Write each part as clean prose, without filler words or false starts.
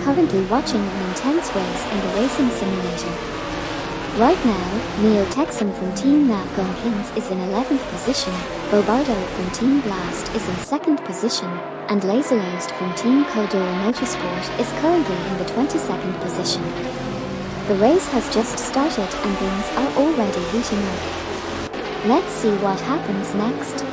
currently watching an intense race in the racing simulator. Right now, Neo Texan from Team Navcom Kings is in 11th position, Bobardo from Team Blast is in 2nd position, and Laserlost from Team Kodor Motorsport is currently in the 22nd position. The race has just started and things are already heating up. Let's see what happens next.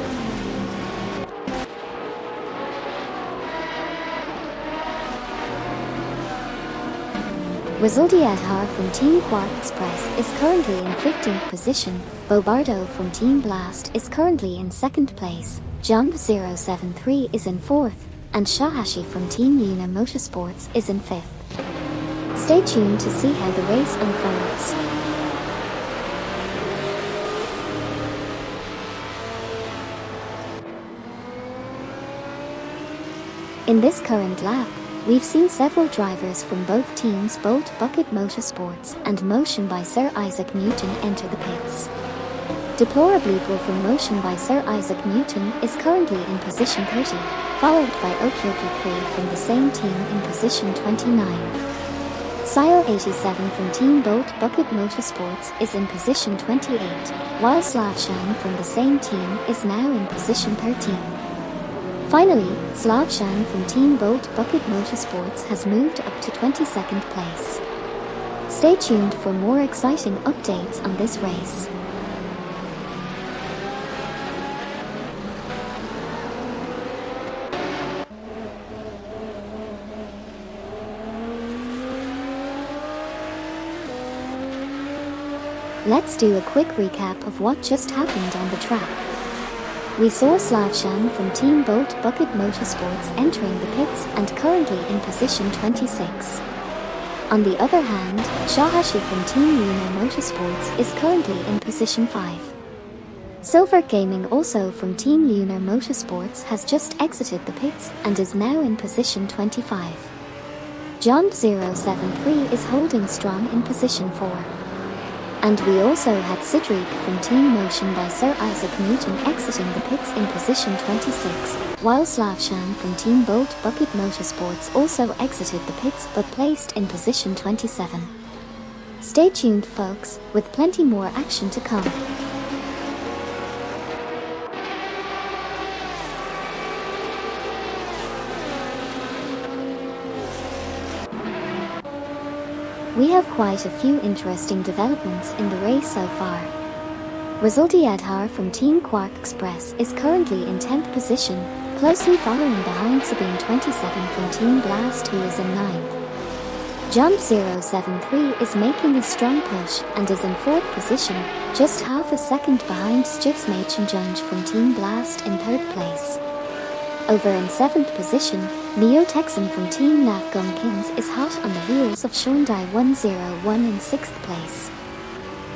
Resultiadhar from Team Quark Express is currently in 15th position, Bobardo from Team Blast is currently in 2nd place, Jump 073 is in 4th, and Shahashi from Team Luna Motorsports is in 5th. Stay tuned to see how the race unfolds. In this current lap, we've seen several drivers from both teams Bolt Bucket Motorsports and Motion by Sir Isaac Newton enter the pits. Deplorably poor from Motion by Sir Isaac Newton is currently in position 30, followed by Okyoki 3 from the same team in position 29. Sile 87 from Team Bolt Bucket Motorsports is in position 28, while Slavshan from the same team is now in position 13. Finally, Slavshan from Team Bolt Bucket Motorsports has moved up to 22nd place. Stay tuned for more exciting updates on this race. Let's do a quick recap of what just happened on the track. We saw Slavshan from Team Bolt Bucket Motorsports entering the pits and currently in position 26. On the other hand, Shahashi from Team Luna Motorsports is currently in position 5. Silver Gaming also from Team Lunar Motorsports has just exited the pits and is now in position 25. John 073 is holding strong in position 4. And we also had Cedric from Team Motion by Sir Isaac Newton exiting the pits in position 26, while Slavshan from Team Bolt Bucket Motorsports also exited the pits but placed in position 27. Stay tuned folks, with plenty more action to come. We have quite a few interesting developments in the race so far. Resultiadhar from Team Quark Express is currently in 10th position, closely following behind Sabine 27 from Team Blast who is in 9th. Jump 073 is making a strong push and is in 4th position, just half a second behind Stiftsmachenjunge from Team Blast in 3rd place. Over in 7th position, Neo Texan from Team Navcom Kings is hot on the heels of Shondai 101 in 6th place.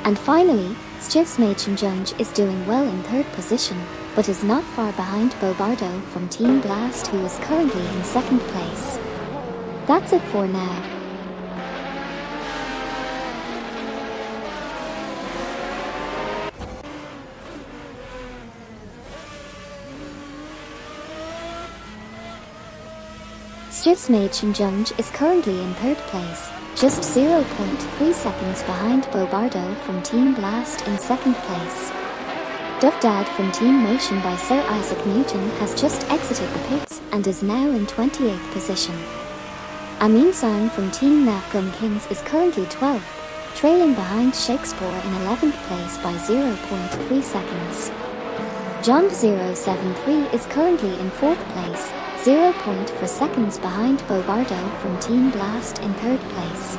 And finally, Stiftsmachenjunge is doing well in 3rd position, but is not far behind Bobardo from Team Blast who is currently in 2nd place. That's it for now. Stiftsmachenjunge is currently in 3rd place, just 0.3 seconds behind Bobardo from Team Blast in 2nd place. Duvdad from Team Motion by Sir Isaac Newton has just exited the pits and is now in 28th position. Amin Sang from Team Navcom Kings is currently 12th, trailing behind Shakespeare in 11th place by 0.3 seconds. John 073 is currently in 4th place, 0.4 seconds behind Bobardo from Team Blast in 3rd place.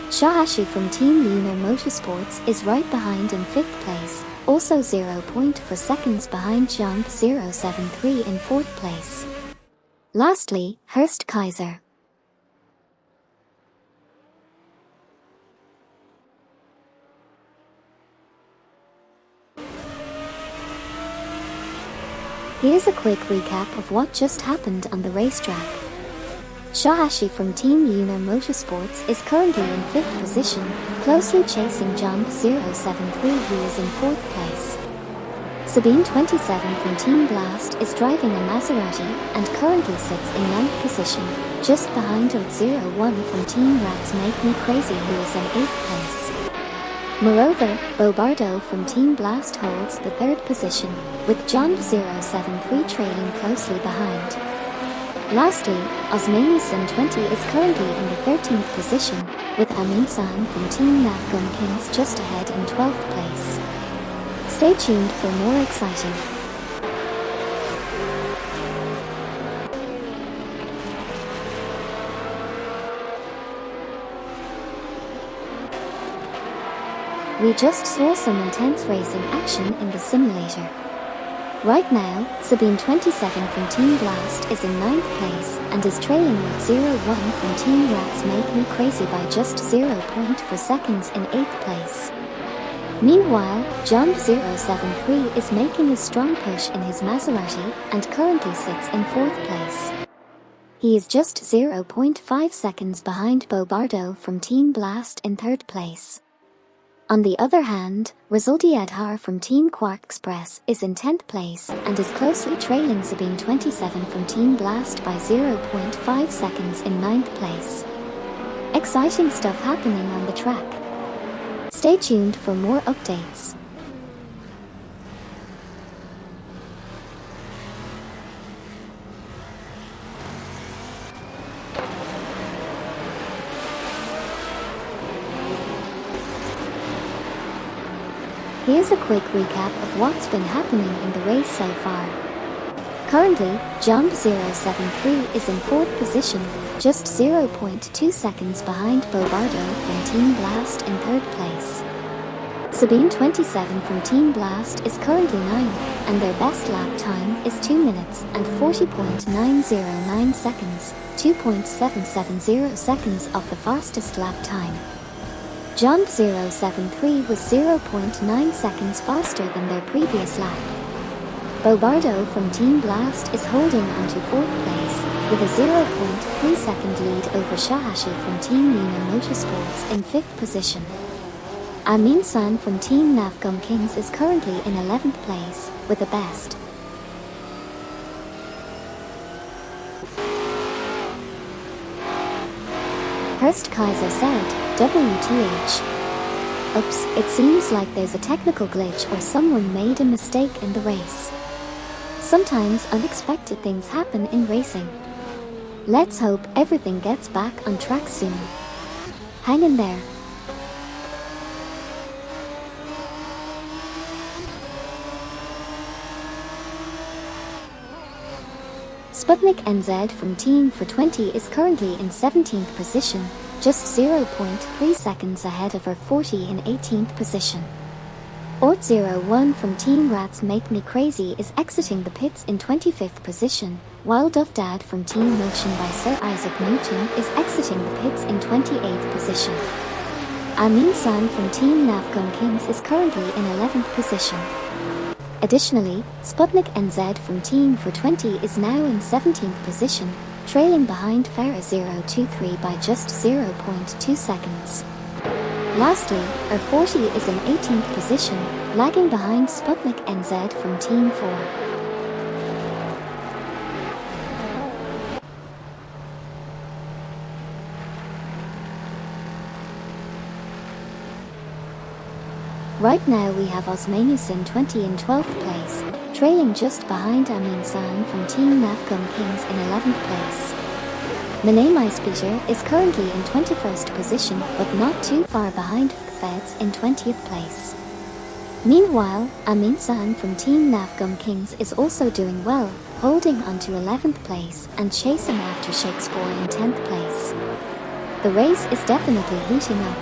Shahashi from Team Lunar Motorsports is right behind in 5th place, also 0.4 seconds behind Jump 073 in 4th place. Lastly, Hurst Kaiser. Here's a quick recap of what just happened on the racetrack. Shahashi from Team Lunar Motorsports is currently in 5th position, closely chasing Jump 073 who is in 4th place. Sabine 27 from Team Blast is driving a Maserati and currently sits in 9th position, just behind Oat 01 from Team Rats Make Me Crazy, who is in 8th place. Moreover, Bobardo from Team Blast holds the 3rd position, with John 073 trailing closely behind. Lastly, Osmanison 20 is currently in the 13th position, with Aminsan from Team Nafgum Kings just ahead in 12th place. Stay tuned for more exciting. We just saw some intense racing action in the simulator. Right now, Sabine 27 from Team Blast is in 9th place and is trailing with 01 from Team Rats Make Me Crazy by just 0.4 seconds in 8th place. Meanwhile, John 073 is making a strong push in his Maserati and currently sits in 4th place. He is just 0.5 seconds behind Bobardo from Team Blast in 3rd place. On the other hand, Resulti Adhar from Team Quark Express is in 10th place and is closely trailing Sabine 27 from Team Blast by 0.5 seconds in 9th place. Exciting stuff happening on the track. Stay tuned for more updates. Here's a quick recap of what's been happening in the race so far. Currently, John 073 is in 4th position, just 0.2 seconds behind Bobardo from Team Blast in 3rd place. Sabine 27 from Team Blast is currently 9th, and their best lap time is 2 minutes and 40.909 seconds, 2.770 seconds of the fastest lap time. John 073 was 0.9 seconds faster than their previous lap. Bobardo from Team Blast is holding on to 4th place, with a 0.3 second lead over Shahashi from Team Nina Motorsports in 5th position. Amin San from Team Nafgum Kings is currently in 11th place, with a best. Hurst Kaiser said, WTH. Oops, it seems like there's a technical glitch or someone made a mistake in the race. Sometimes unexpected things happen in racing. Let's hope everything gets back on track soon. Hang in there. Sputnik NZ from Team for 20 is currently in 17th position, just 0.3 seconds ahead of her 40 in 18th position. Ort 01 from Team Rats Make Me Crazy is exiting the pits in 25th position, while Duvdad from Team Motion by Sir Isaac Newton is exiting the pits in 28th position. Amin San from Team Nafgum Kings is currently in 11th position. Additionally, Sputnik NZ from Team for 20 is now in 17th position, trailing behind Farah 023 by just 0.2 seconds. Lastly, our 40 is in 18th position, lagging behind Sputnik NZ from Team 4. Right now we have Osmanison 20 in 12th place, trailing just behind Amin San from Team Nafgum Kings in 11th place. Manamais Peter is currently in 21st position but not too far behind Feds in 20th place. Meanwhile, Amin San from Team Nafgum Kings is also doing well, holding on to 11th place and chasing after Shakespeare in 10th place. The race is definitely heating up.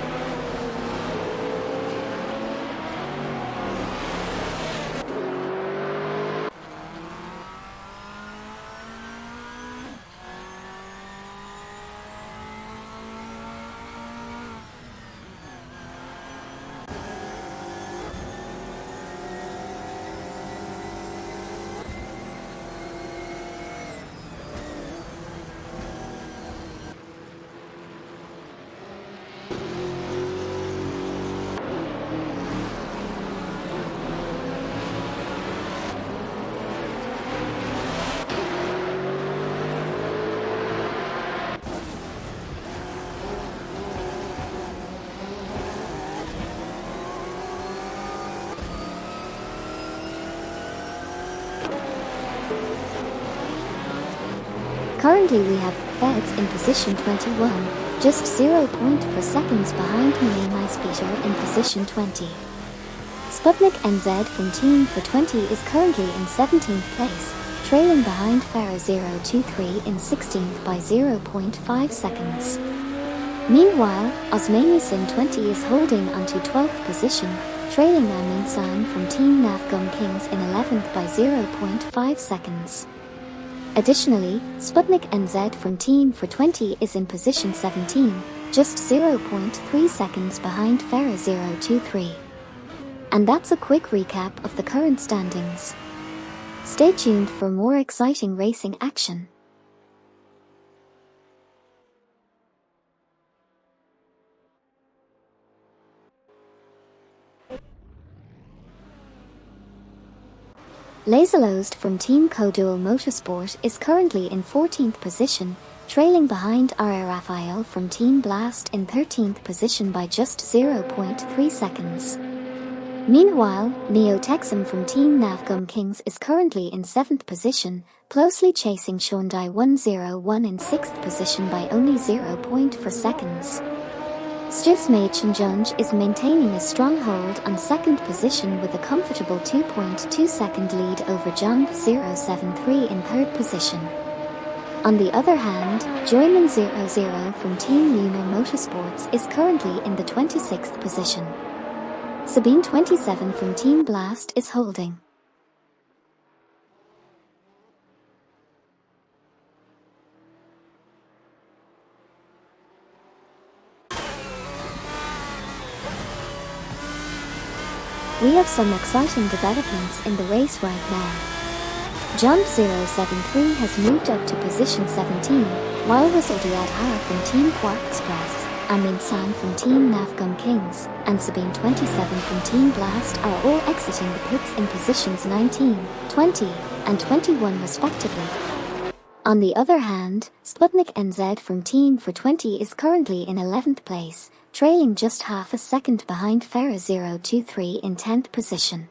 Currently we have Feds in position 21, just 0.4 seconds behind Peter in position 20. Sputnik NZ from Team for 20 is currently in 17th place, trailing behind Farah 023 in 16th by 0.5 seconds. Meanwhile, Osmanisin 20 is holding onto 12th position, trailing Amin San from Team Navgum Kings in 11th by 0.5 seconds. Additionally, Sputnik NZ from Team for 20 is in position 17, just 0.3 seconds behind Farah 023. And that's a quick recap of the current standings. Stay tuned for more exciting racing action. Laserlost from Team Codual Motorsport is currently in 14th position, trailing behind R.A. Raphael from Team Blast in 13th position by just 0.3 seconds. Meanwhile, Neo Texum from Team Navgum Kings is currently in 7th position, closely chasing Hyundai 101 in 6th position by only 0.4 seconds. Stifsmaidchenjunge is maintaining a strong hold on 2nd position with a comfortable 2.2 second lead over Jump 073 in 3rd position. On the other hand, Joyman 00 from Team Lunar Motorsports is currently in the 26th position. Sabine 27 from Team Blast is holding. We have some exciting developments in the race right now. Jump 073 has moved up to position 17, while Rizaldiad Har from Team Quark Express, Amin San from Team Navgum Kings, and Sabine 27 from Team Blast are all exiting the pits in positions 19, 20, and 21 respectively. On the other hand, Sputnik NZ from Team for 20 is currently in 11th place, trailing just half a second behind Farah 023 in 10th position.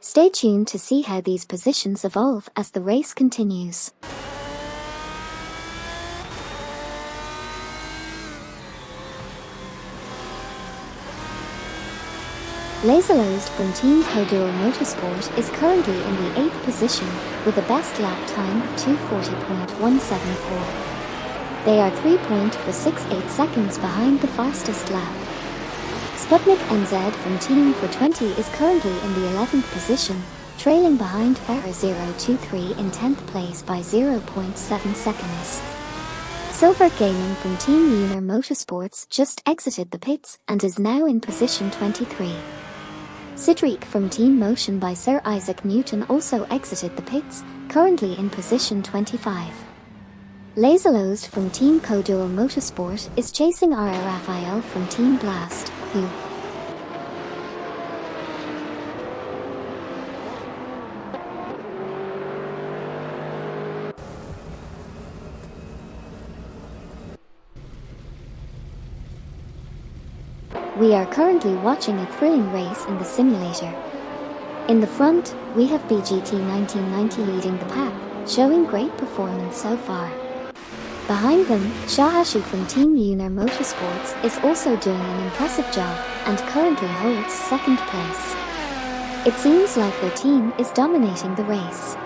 Stay tuned to see how these positions evolve as the race continues. Laserlost from Team Codual Motorsport is currently in the 8th position with a best lap time of 2:40.174. They are 3.468 seconds behind the fastest lap. Sputnik NZ from Team for 20 is currently in the 11th position, trailing behind Farah 023 in 10th place by 0.7 seconds. Silver Gaming from Team Lunar Motorsports just exited the pits and is now in position 23. Sidreek from Team Motion by Sir Isaac Newton also exited the pits, currently in position 25. Laserlost from Team Codual Motorsport is chasing R.A. Raphael from Team Blast, who We are currently watching a thrilling race in the simulator. In the front, we have BGT 1990 leading the pack, showing great performance so far. Behind them, Shahashi from Team Lunar Motorsports is also doing an impressive job and currently holds 2nd place. It seems like their team is dominating the race.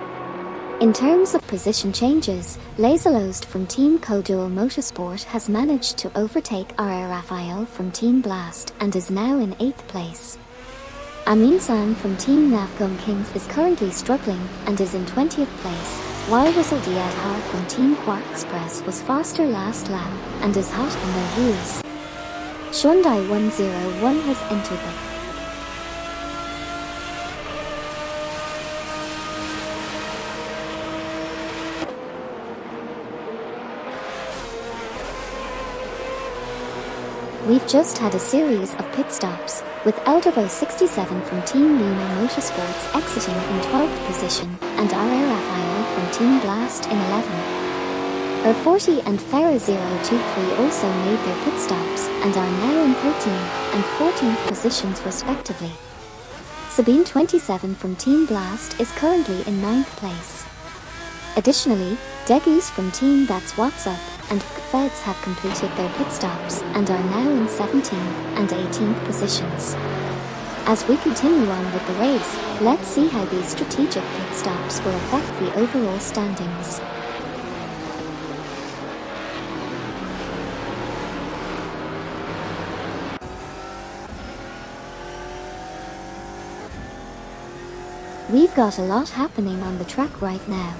In terms of position changes, Laserlost from Team Codual Motorsport has managed to overtake R.A. Raphael from Team Blast and is now in 8th place. Amin San from Team Navgum Kings is currently struggling and is in 20th place, while Rizaldiad Har from Team Quark Express was faster last lap and is hot on their heels. Hyundai 101 has entered the We've just had a series of pit stops, with Eldevo 67 from Team Lunar Motorsports exiting in 12th position and R.A. Raphael from Team Blast in 11th. R40 and Farah 023 also made their pit stops and are now in 13th and 14th positions respectively. Sabine 27 from Team Blast is currently in 9th place. Additionally, Degus from Team That's What's Up and Feds have completed their pit stops and are now in 17th and 18th positions. As we continue on with the race, let's see how these strategic pit stops will affect the overall standings. We've got a lot happening on the track right now.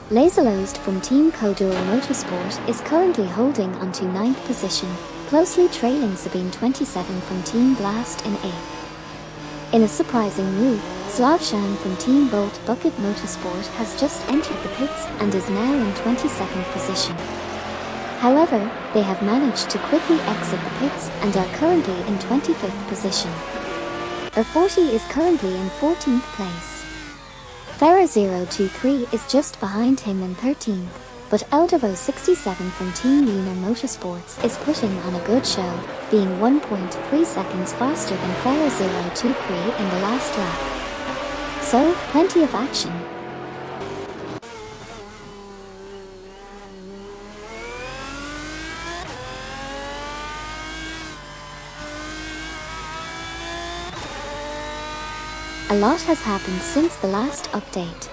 Laserlost from Team Codual Motorsport is currently holding onto 9th position, closely trailing Sabine 27 from Team Blast in 8th. In a surprising move, Slavshan from Team Bolt Bucket Motorsport has just entered the pits and is now in 22nd position. However, they have managed to quickly exit the pits and are currently in 25th position. R40 is currently in 14th place. Ferra023 is just behind him in 13th, but Eldevo 67 from Team Lunar Motorsports is putting on a good show, being 1.3 seconds faster than Ferra023 in the last lap. So, plenty of action. A lot has happened since the last update.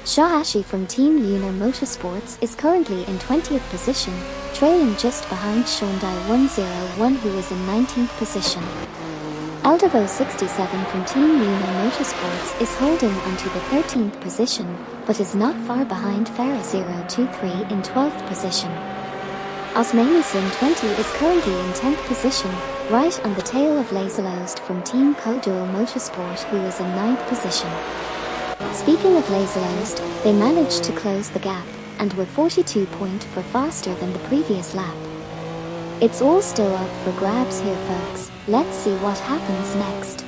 Shahashi from Team Lunar Motorsports is currently in 20th position, trailing just behind Shondai 101 who is in 19th position. Eldevo 67 from Team Lunar Motorsports is holding onto the 13th position, but is not far behind Ferra023 in 12th position. Osmanison 20 is currently in 10th position, right on the tail of Laserlost from Team Codual Motorsport who is in 9th position. Speaking of Laserlost, they managed to close the gap, and were 42.4 faster than the previous lap. It's all still up for grabs here folks, let's see what happens next.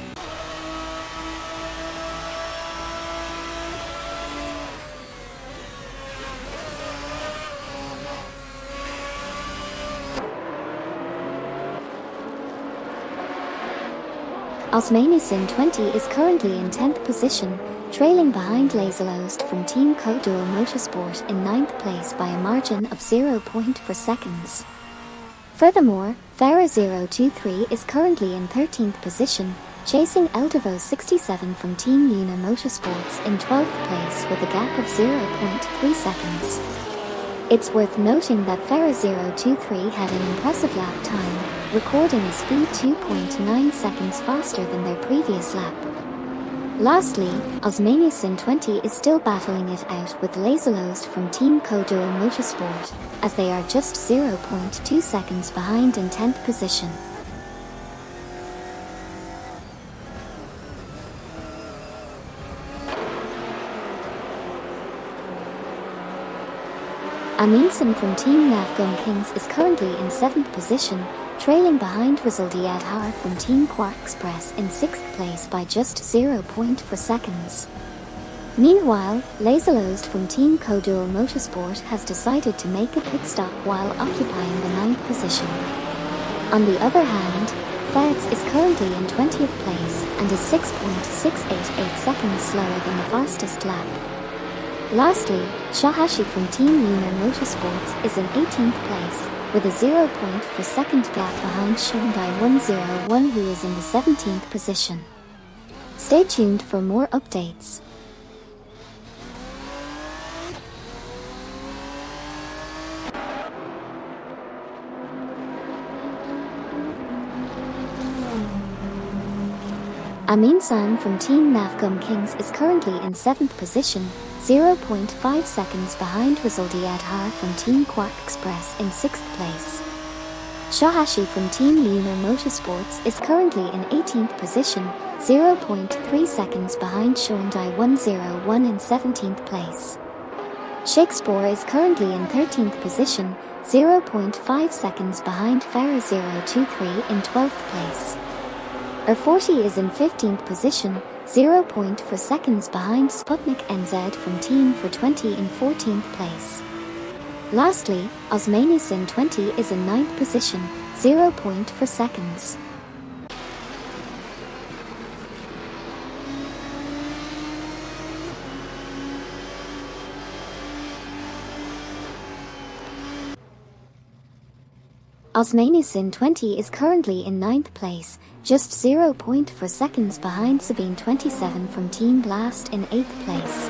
Osmanison 20 is currently in 10th position, trailing behind Laserlost from Team Codual Motorsport in 9th place by a margin of 0.4 seconds. Furthermore, Ferra023 is currently in 13th position, chasing Eldevo 67 from Team Lunar Motorsports in 12th place with a gap of 0.3 seconds. It's worth noting that Ferra023 had an impressive lap time, recording a speed 2.9 seconds faster than their previous lap. Lastly, Osmanison 20 is still battling it out with Laserlost from Team Codual Motorsport, as they are just 0.2 seconds behind in 10th position. Amundsen from Team Navgum Kings is currently in 7th position, trailing behind Rizaldi Adhar from Team Quark Express in 6th place by just 0.4 seconds. Meanwhile, Laserlost from Team Codual Motorsport has decided to make a pit stop while occupying the 9th position. On the other hand, Feds is currently in 20th place and is 6.688 seconds slower than the fastest lap. Lastly, Shahashi from Team Lunar Motorsports is in 18th place, with a 0.4 second gap behind Shondai 101 who is in the 17th position. Stay tuned for more updates. Amin-san from Team Navgum Kings is currently in 7th position, 0.5 seconds behind Rizaldi Adhar from Team Quark Express in 6th place. Shahashi from Team Lunar Motorsports is currently in 18th position, 0.3 seconds behind Shondai 101 in 17th place. Shakespeare is currently in 13th position, 0.5 seconds behind Ferra023 in 12th place. R40 is in 15th position, 0.4 seconds behind Sputnik NZ from Team for 20 in 14th place. Lastly, Osmanison 20 is in 9th position, 0.4 seconds. Osmaniusin 20 is currently in 9th place, just 0.4 seconds behind Sabine 27 from Team Blast in 8th place.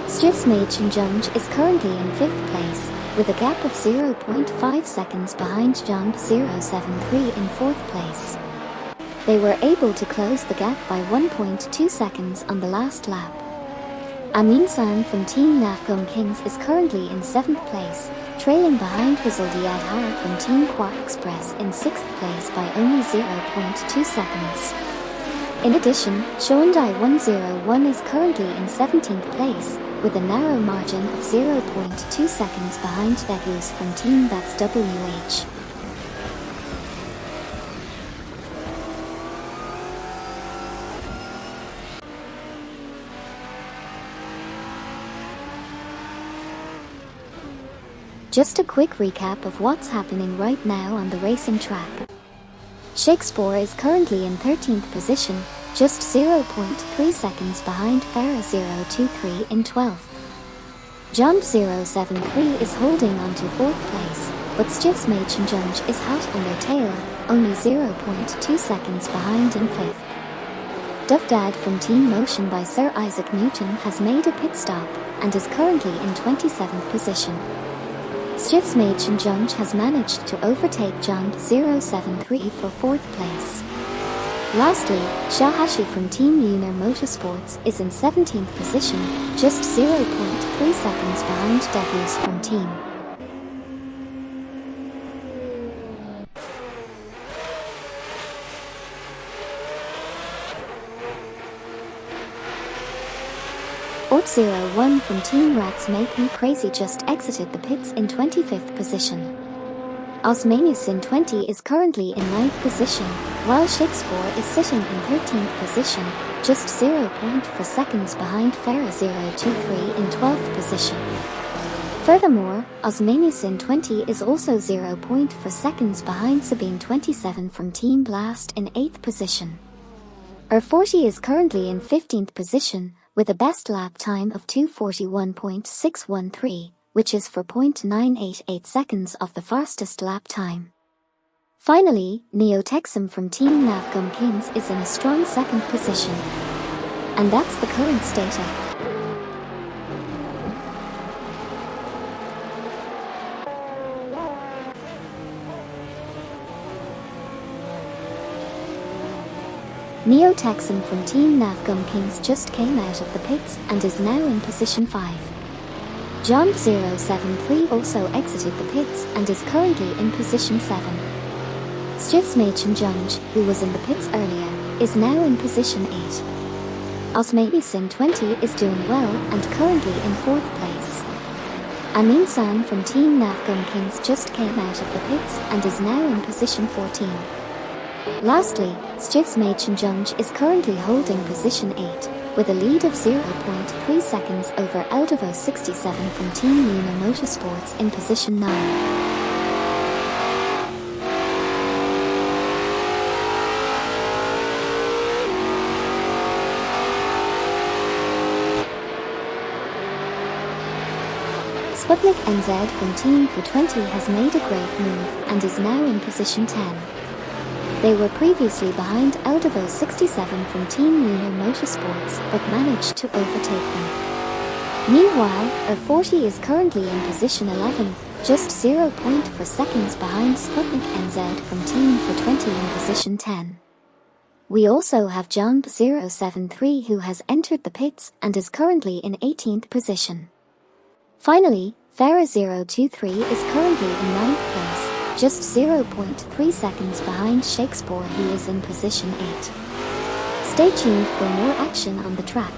Stjifsmajchenjunj is currently in 5th place, with a gap of 0.5 seconds behind John 073 in 4th place. They were able to close the gap by 1.2 seconds on the last lap. Amin San from Team Nafgum Kings is currently in 7th place, trailing behind Rizaldi Adhar from Team Quark Express in 6th place by only 0.2 seconds. In addition, Shondai 101 is currently in 17th place, with a narrow margin of 0.2 seconds behind Degus from Team That's WH. Just a quick recap of what's happening right now on the racing track. Shakespeare is currently in 13th position, just 0.3 seconds behind Farah 023 in 12th. John 073 is holding on to 4th place, but Stjifsmajchenjunj is hot on their tail, only 0.2 seconds behind in 5th. Dufdad from Team Motion by Sir Isaac Newton has made a pit stop, and is currently in 27th position. Stjifsmajchenjunj has managed to overtake John 073 for 4th place. Lastly, Shahashi from Team Lunar Motorsports is in 17th position, just 0.3 seconds behind Degus from Team. Ort01 from Team Rats Make Me Crazy just exited the pits in 25th position. Osmaniusin 20 is currently in 9th position, while Shakespeare is sitting in 13th position, just 0.4 seconds behind Farah 023 in 12th position. Furthermore, Osmaniusin 20 is also 0.4 seconds behind Sabine 27 from Team Blast in 8th position. R40 is currently in 15th position, with a best lap time of 2:41.613, which is 4.988 seconds off the fastest lap time. Finally, Neotexum from Team Navgum Kings is in a strong 2nd position. And that's the current state of Neotexum from Team Navgum Kings just came out of the pits and is now in position 5. John 073 also exited the pits and is currently in position 7. Stjifsmajchenjunj, who was in the pits earlier, is now in position 8. Osmaniusin 20 is doing well and currently in 4th place. Amin San from Team Navgum Kings just came out of the pits and is now in position 14. Lastly, Stjifsmajchenjunj is currently holding position 8, with a lead of 0.3 seconds over Eldevo 67 from Team Lunar Motorsports in position 9. Sputnik NZ from Team For20 has made a great move and is now in position 10. They were previously behind Eldevo 67 from Team Lunar Motorsports but managed to overtake them. Meanwhile, R40 is currently in position 11, just 0.4 seconds behind Sputnik NZ from Team For20 in position 10. We also have John 073 who has entered the pits and is currently in 18th position. Finally, Farah 023 is currently in 9th place, just 0.3 seconds behind Shakespeare who is in position 8. Stay tuned for more action on the track.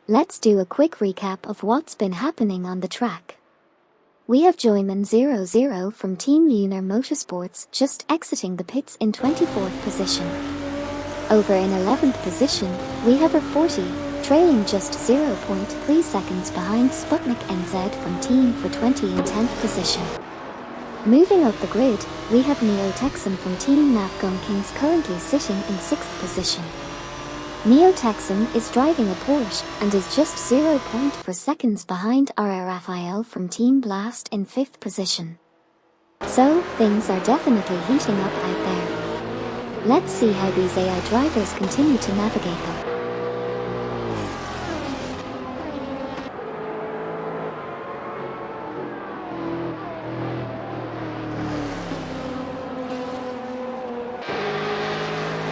Let's do a quick recap of what's been happening on the track. We have Joyman 00 from Team Lunar Motorsports just exiting the pits in 24th position. Over in 11th position, we have R40, trailing just 0.3 seconds behind Sputnik NZ from Team For20 in 10th position. Moving up the grid, we have Neo Texan from Team Navgum Kings currently sitting in 6th position. Neo Texan is driving a Porsche and is just 0.4 seconds behind RR Raphael from Team Blast in 5th position. So, things are definitely heating up out there. Let's see how these AI drivers continue to navigate them.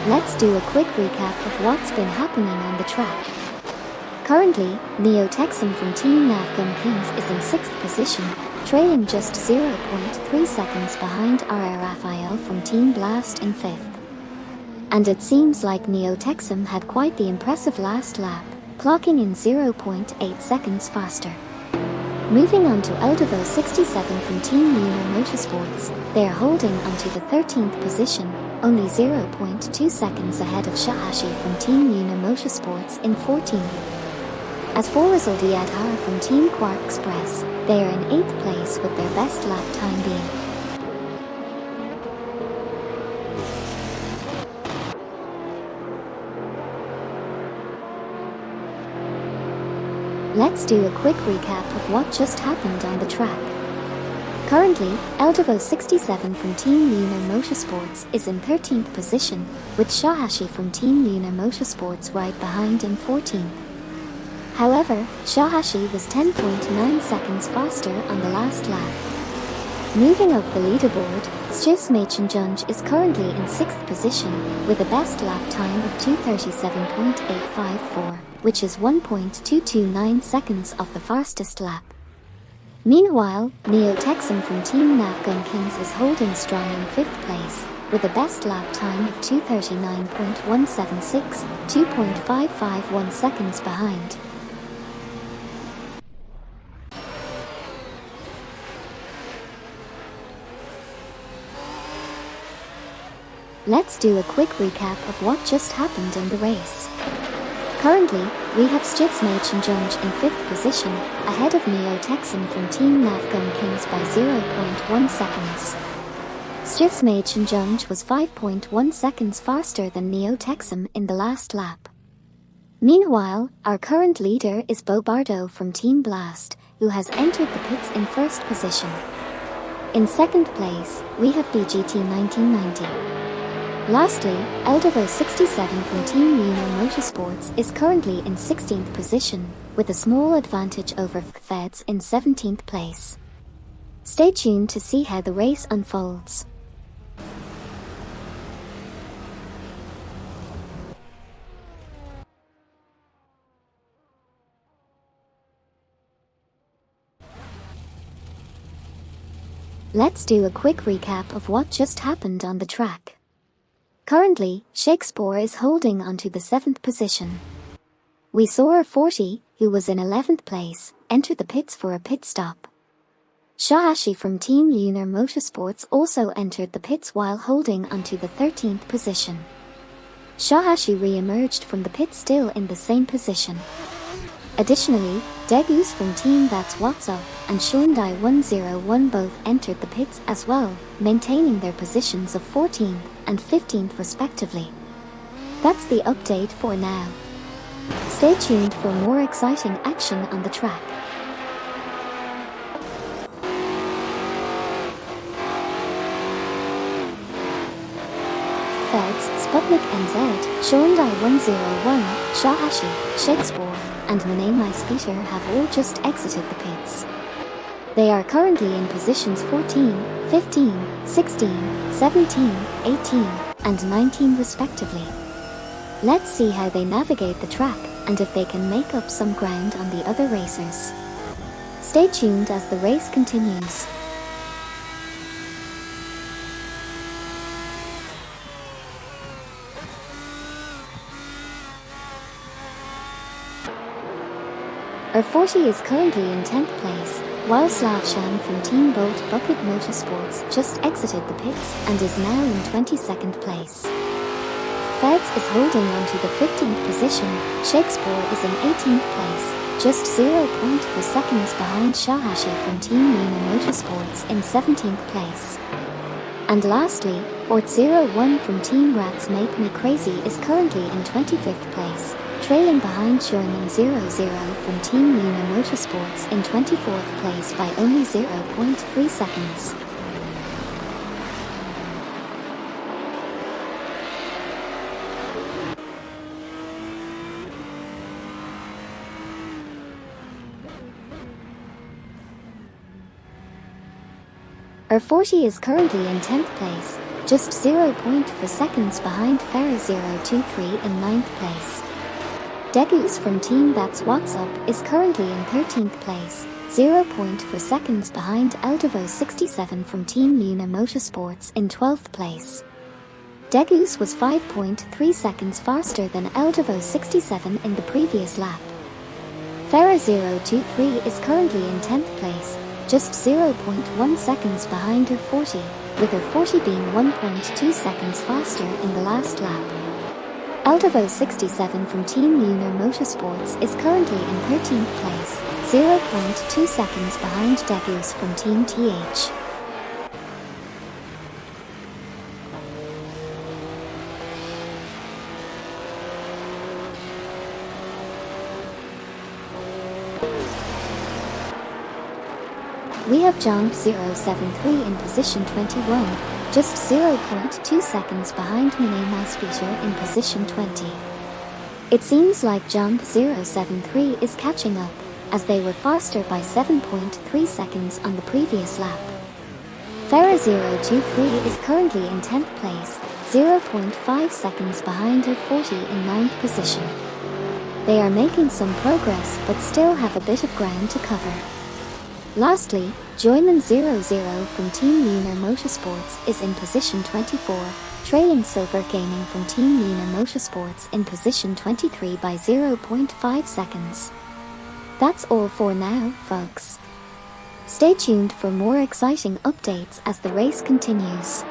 Let's do a quick recap of what's been happening on the track. Currently, Neo Texan from Team Navgum Kings is in 6th position, trailing just 0.3 seconds behind RR Raphael from Team Blast in 5th. And it seems like Neo Texan had quite the impressive last lap, clocking in 0.8 seconds faster. Moving on to Eldevo 67 from Team Lunar Motorsports, they are holding onto the 13th position, only 0.2 seconds ahead of Shahashi from Team Lunar Motorsports in 14th. As for Rizal Diadhar from Team Quark Express, they are in 8th place with their best lap time being Let's do a quick recap of what just happened on the track. Currently, Eldevo 67 from Team Lunar Motorsports is in 13th position, with Shahashi from Team Lunar Motorsports right behind in 14th. However, Shahashi was 10.9 seconds faster on the last lap. Moving up the leaderboard, Stjus Machenjunge is currently in 6th position, with a best lap time of 2:37.854, which is 1.229 seconds off the fastest lap. Meanwhile, Neo Texan from Team Navgum Kings is holding strong in 5th place, with a best lap time of 2:39.176, 2.551 seconds behind. Let's do a quick recap of what just happened in the race. Currently, we have Stjus Machenjunge in 5th position, ahead of Neo Texan from Team Navgum Kings by 0.1 seconds. Stjus Machenjunge was 5.1 seconds faster than Neo Texan in the last lap. Meanwhile, our current leader is Bo Bardo from Team Blast, who has entered the pits in 1st position. In 2nd place, we have BGT 1990. Lastly, Eldevo 67 from Team Lunar Motorsports is currently in 16th position, with a small advantage over Feds in 17th place. Stay tuned to see how the race unfolds. Let's do a quick recap of what just happened on the track. Currently, Shakespeare is holding onto the 7th position. We saw R40, who was in 11th place, enter the pits for a pit stop. Shahashi from Team Lunar Motorsports also entered the pits while holding onto the 13th position. Shahashi re-emerged from the pit still in the same position. Additionally, Degus from Team That's What's Up and Hyundai 101 both entered the pits as well, maintaining their positions of 14th and 15th respectively. That's the update for now. Stay tuned for more exciting action on the track. Feds, Sputnik NZ, Hyundai 101, Shahashi, Shakespeare, and Manamai Speeder have all just exited the pits. They are currently in positions 14, 15, 16, 17, 18, and 19 respectively. Let's see how they navigate the track and if they can make up some ground on the other racers. Stay tuned as the race continues. R40 is currently in 10th place, while Slavshan from Team Bolt Bucket Motorsports just exited the pits and is now in 22nd place. Feds is holding on to the 15th position, Shakespeare is in 18th place, just 0.4 seconds behind Shahashi from Team Luna Motorsports in 17th place. And lastly, Ort01 from Team Rats Make Me Crazy is currently in 25th place, trailing behind German 00 from Team Luna Motorsports in 24th place by only 0.3 seconds. R40 is currently in 10th place, just 0.4 seconds behind Farah023 in 9th place. Degus from Team That's What's Up is currently in 13th place, 0.4 seconds behind Eldevo67 from Team Luna Motorsports in 12th place. Degus was 5.3 seconds faster than Eldevo67 in the previous lap. Farah023 is currently in 10th place, just 0.1 seconds behind R40, with R40 being 1.2 seconds faster in the last lap. Eldevo67 from Team Lunar Motorsports is currently in 13th place, 0.2 seconds behind Degus from Team TH. We have Jump 073 in position 21, just 0.2 seconds behind Mine Mousebeater in position 20. It seems like Jump 073 is catching up, as they were faster by 7.3 seconds on the previous lap. Farah023 is currently in 10th place, 0.5 seconds behind R40 in 9th position. They are making some progress but still have a bit of ground to cover. Lastly, Joyman 00 from Team Lunar Motorsports is in position 24, trailing Silver Gaming from Team Lunar Motorsports in position 23 by 0.5 seconds. That's all for now, folks. Stay tuned for more exciting updates as the race continues.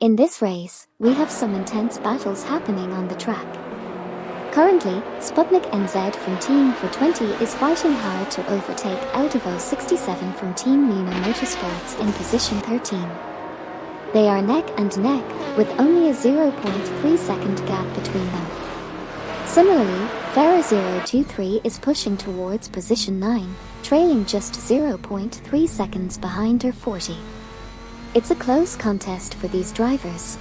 In this race, we have some intense battles happening on the track. Currently, Sputnik NZ from Team 420 is fighting hard to overtake Eldevo67 from Team Luna Motorsports in position 13. They are neck and neck, with only a 0.3 second gap between them. Similarly, Farah023 is pushing towards position 9, trailing just 0.3 seconds behind R40. It's a close contest for these drivers.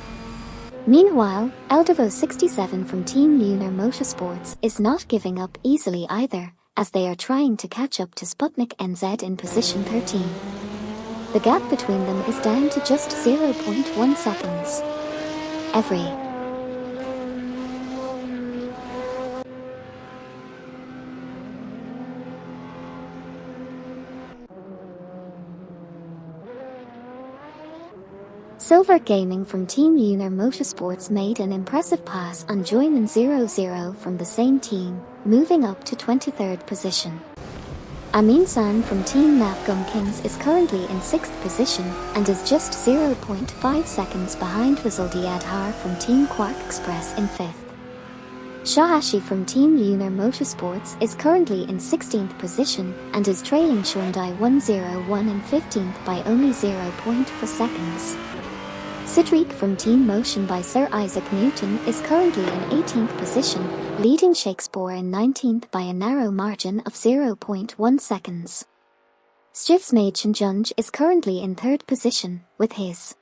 Meanwhile, Eldevo67 from Team Lunar Motorsports is not giving up easily either, as they are trying to catch up to Sputnik NZ in position 13. The gap between them is down to just 0.1 seconds. Silver Gaming from Team Lunar Motorsports made an impressive pass on Joyman 00 from the same team, moving up to 23rd position. Amin San from Team Nafgum Kings is currently in 6th position and is just 0.5 seconds behind Rizaldi Adhar from Team Quark Express in 5th. Shahashi from Team Lunar Motorsports is currently in 16th position and is trailing Hyundai 101 in 15th by only 0.4 seconds. Sidriq from Team Motion by Sir Isaac Newton is currently in 18th position, leading Shakespeare in 19th by a narrow margin of 0.1 seconds. Stiftsmagen Junge is currently in 3rd position, with his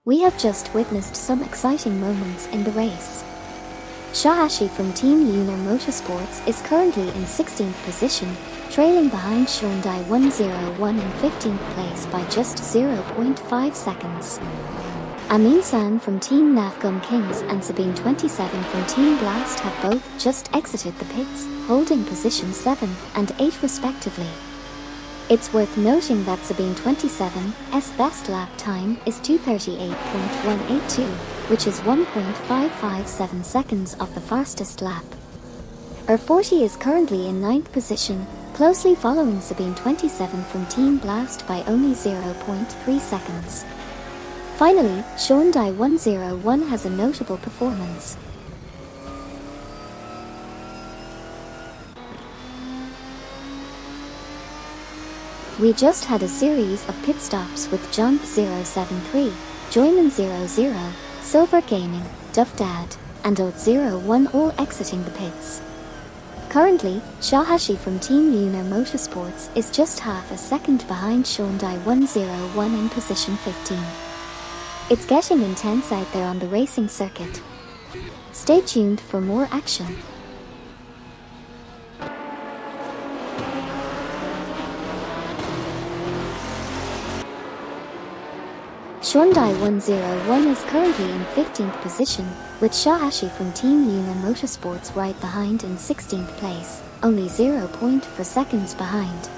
We have just witnessed some exciting moments in the race. Shahashi from Team Lunar Motorsports is currently in 16th position, trailing behind Hyundai 101 in 15th place by just 0.5 seconds. Amin San from Team Nafgum Kings and Sabine 27 from Team Blast have both just exited the pits, holding position 7 and 8 respectively. It's worth noting that Sabine 27's best lap time is 2:38.182, which is 1.557 seconds off the fastest lap. Her 40 is currently in 9th position, closely following Sabine 27 from Team Blast by only 0.3 seconds. Finally, Hyundai 101 has a notable performance. We just had a series of pit stops with Jump 073, Joyman 00, Silver Gaming, Duff Dad, and Oat 01 all exiting the pits. Currently, Shahashi from Team Lunar Motorsports is just half a second behind Hyundai 101 in position 15. It's getting intense out there on the racing circuit. Stay tuned for more action. Hyundai 101 is currently in 15th position, with Shahashi from Team Lunar Motorsports right behind in 16th place, only 0.4 seconds behind.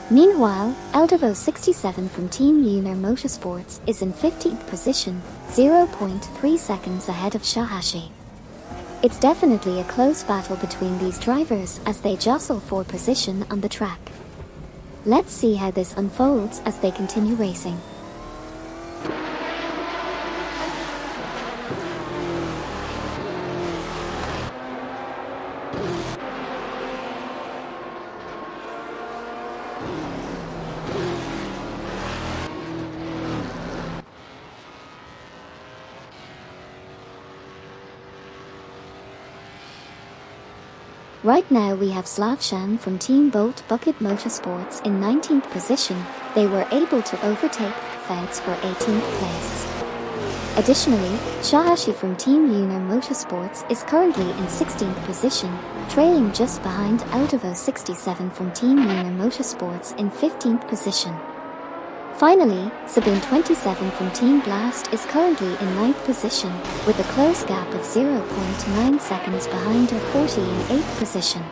Meanwhile, Eldevo 67 from Team Lunar Motorsports is in 15th position, 0.3 seconds ahead of Shahashi. It's definitely a close battle between these drivers as they jostle for position on the track. Let's see how this unfolds as they continue racing. Right now we have Slavshan from Team Bolt Bucket Motorsports in 19th position. They were able to overtake Feds for 18th place. Additionally, Shahashi from Team Lunar Motorsports is currently in 16th position, trailing just behind Eldevo 67 from Team Lunar Motorsports in 15th position. Finally, Sabine 27 from Team Blast is currently in 9th position, with a close gap of 0.9 seconds behind her 40 in 8th position.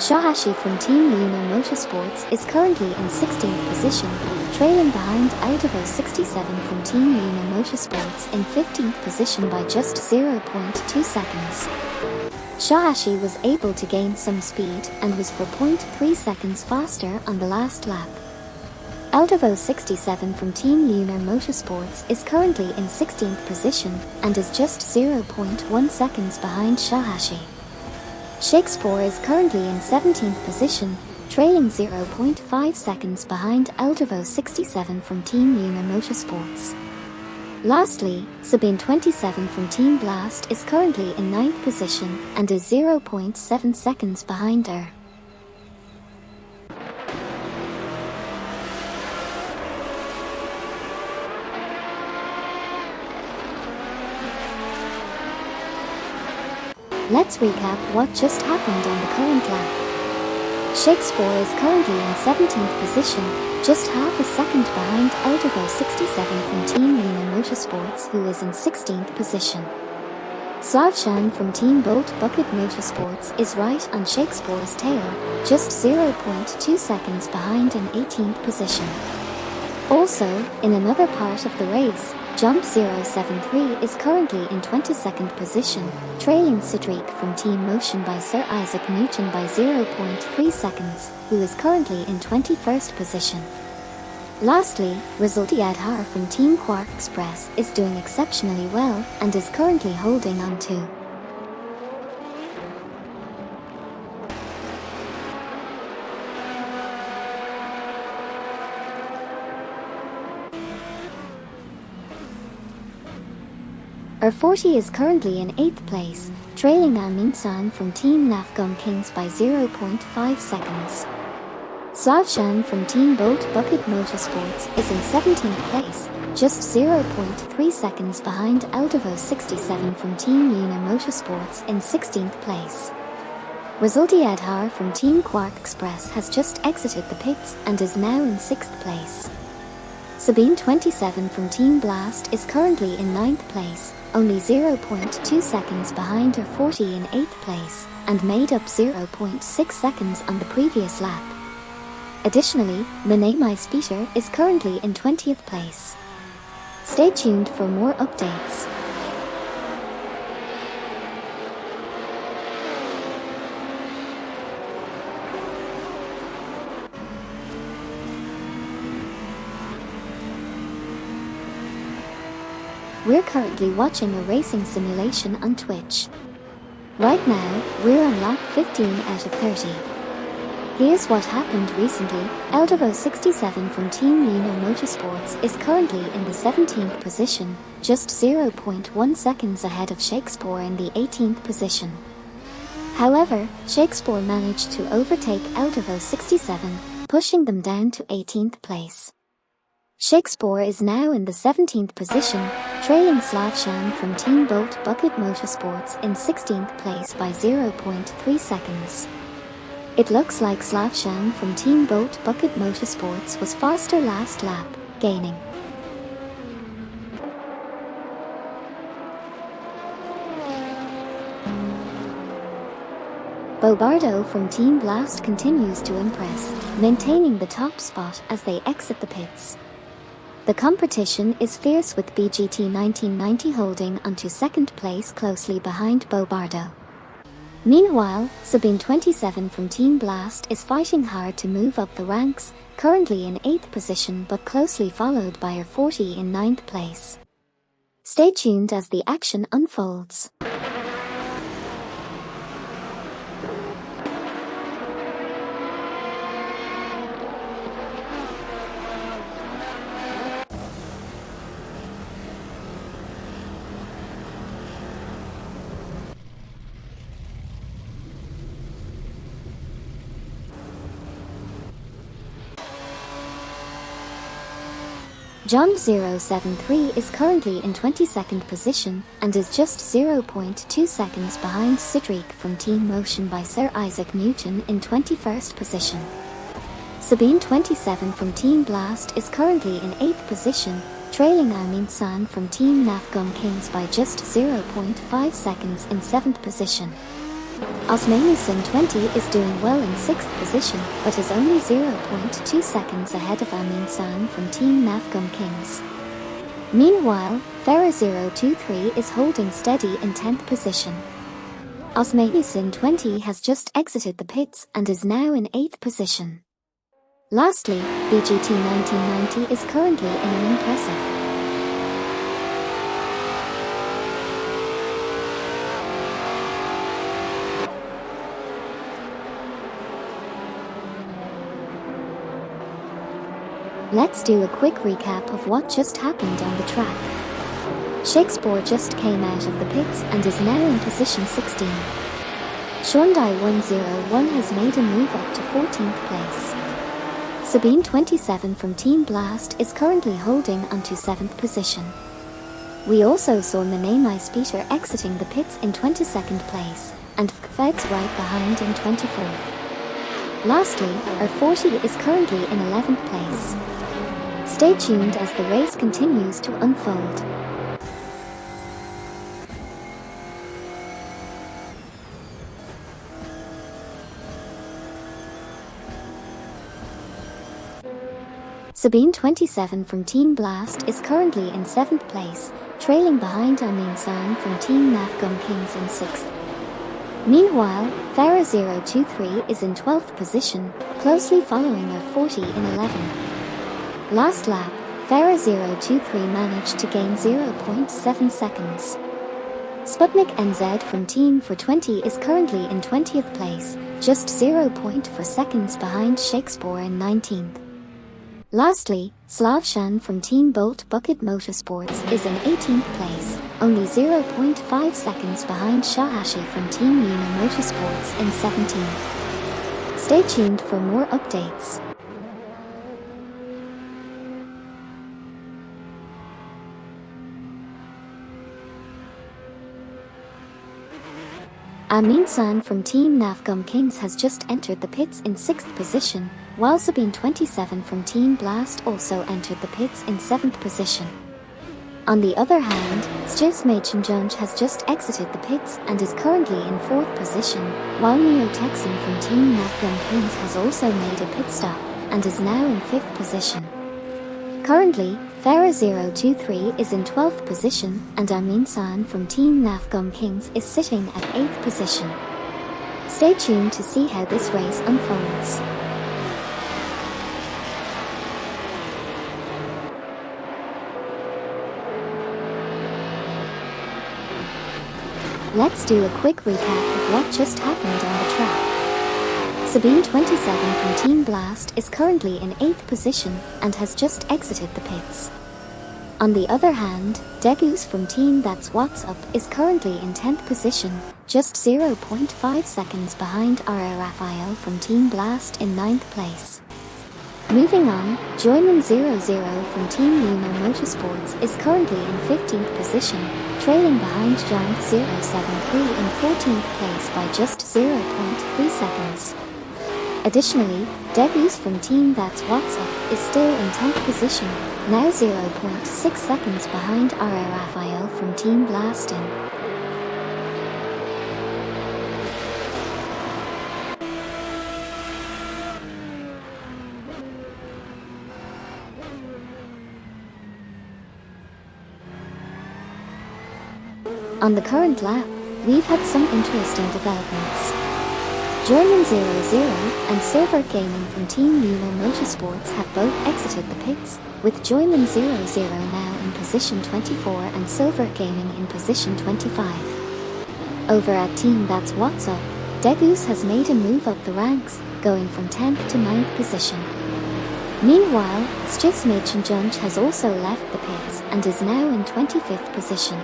Shahashi from Team Lunar Motorsports is currently in 16th position, trailing behind Eldevo 67 from Team Lunar Motorsports in 15th position by just 0.2 seconds. Shahashi was able to gain some speed and was 4.3 seconds faster on the last lap. Eldevo 67 from Team Lunar Motorsports is currently in 16th position and is just 0.1 seconds behind Shahashi. Shakespeare is currently in 17th position, trailing 0.5 seconds behind Eldevo 67 from Team Lunar Motorsports. Lastly, Sabine 27 from Team Blast is currently in 9th position and is 0.7 seconds behind her. Let's recap what just happened on the current lap. Shakespeare is currently in 17th position, just half a second behind Eldevo 67 from Team Lunar Motorsports, who is in 16th position. Slavshan from Team Bolt Bucket Motorsports is right on Shakespeare's tail, just 0.2 seconds behind in 18th position. Also, in another part of the race, Jump 073 is currently in 22nd position, trailing Cedric from Team Motion by Sir Isaac Newton by 0.3 seconds, who is currently in 21st position. Lastly, Rizaldi Adhar from Team Quark Express is doing exceptionally well and is currently holding on to R40 is currently in 8th place, trailing Amin-san from Team Nafgum Kings by 0.5 seconds. Slavshan from Team Bolt Bucket Motorsports is in 17th place, just 0.3 seconds behind Aldevo 67 from Team Luna Motorsports in 16th place. Resulti Adhar from Team Quark Express has just exited the pits and is now in 6th place. Sabine 27 from Team Blast is currently in 9th place, only 0.2 seconds behind her 40 in 8th place, and made up 0.6 seconds on the previous lap. Additionally, Manamai Speeder is currently in 20th place. Stay tuned for more updates. We're currently watching a racing simulation on Twitch. Right now, we're on lap 15 out of 30. Here's what happened recently. Aldevo 67 from Team Luna Motorsports is currently in the 17th position, just 0.1 seconds ahead of Shakespeare in the 18th position. However, Shakespeare managed to overtake Aldevo 67, pushing them down to 18th place. Shakespeare is now in the 17th position, trailing Slavshan from Team Bolt Bucket Motorsports in 16th place by 0.3 seconds. It looks like Slavshan from Team Bolt Bucket Motorsports was faster last lap, gaining. Bobardo from Team Blast continues to impress, maintaining the top spot as they exit the pits. The competition is fierce with BGT 1990 holding onto 2nd place closely behind Bobardo. Meanwhile, Sabine 27 from Team Blast is fighting hard to move up the ranks, currently in 8th position but closely followed by her 40 in 9th place. Stay tuned as the action unfolds. John 073 is currently in 22nd position and is just 0.2 seconds behind Cedric from Team Motion by Sir Isaac Newton in 21st position. Sabine 27 from Team Blast is currently in 8th position, trailing Amin-san from Team Nafgum Kings by just 0.5 seconds in 7th position. Osmanison 20 is doing well in 6th position, but is only 0.2 seconds ahead of Amin-san from Team Nafgum Kings. Meanwhile, Farah 023 is holding steady in 10th position. Osmanison 20 has just exited the pits and is now in 8th position. Lastly, BGT 1990 is currently in an impressive Let's do a quick recap of what just happened on the track. Shakespeare just came out of the pits and is now in position 16. Shondai 101 has made a move up to 14th place. Sabine 27 from Team Blast is currently holding onto 7th position. We also saw Manamai Speeder exiting the pits in 22nd place, and Feds right behind in 24th. Lastly, our 40 is currently in 11th place. Stay tuned as the race continues to unfold. Sabine 27 from Team Blast is currently in 7th place, trailing behind Amin-san from Team Nafgum Kings in 6th. Meanwhile, Farah 023 is in 12th position, closely following her 40 in 11th. Last lap, Farah 023 managed to gain 0.7 seconds. Sputnik NZ from Team for 20 is currently in 20th place, just 0.4 seconds behind Shakespeare in 19th. Lastly, Slavshan from Team Bolt Bucket Motorsports is in 18th place, only 0.5 seconds behind Shahashi from Team Yuna Motorsports in 17th. Stay tuned for more updates. Amin-san from Team Navgum Kings has just entered the pits in 6th position, while Sabine 27 from Team Blast also entered the pits in 7th position. On the other hand, Stjismachenjunj has just exited the pits and is currently in 4th position, while Neo Texan from Team Navgum Kings has also made a pit stop and is now in 5th position. Currently, Farah023 is in 12th position and Amin-san from Team Navgum Kings is sitting at 8th position. Stay tuned to see how this race unfolds. Let's do a quick recap of what just happened on the track. Sabine 27 from Team Blast is currently in 8th position and has just exited the pits. On the other hand, Degus from Team That's What's Up is currently in 10th position, just 0.5 seconds behind R.A. Raphael from Team Blast in 9th place. Moving on, Joyman00 from Team Yuna Motorsports is currently in 15th position, trailing behind Jump073 in 14th place by just 0.3 seconds. Additionally, Degus from Team That's What's Up is still in 10th position, now 0.6 seconds behind R.A. Raphael from Team Blastin. On the current lap, we've had some interesting developments. German00 and Silver Gaming from Team Yuna Motorsports have both exited the pits, with Joyman00 now in position 24 and Silver Gaming in position 25. Over at Team That's What's Up, Degus has made a move up the ranks, going from 10th to 9th position. Meanwhile, Stjismachenjunj has also left the pits and is now in 25th position.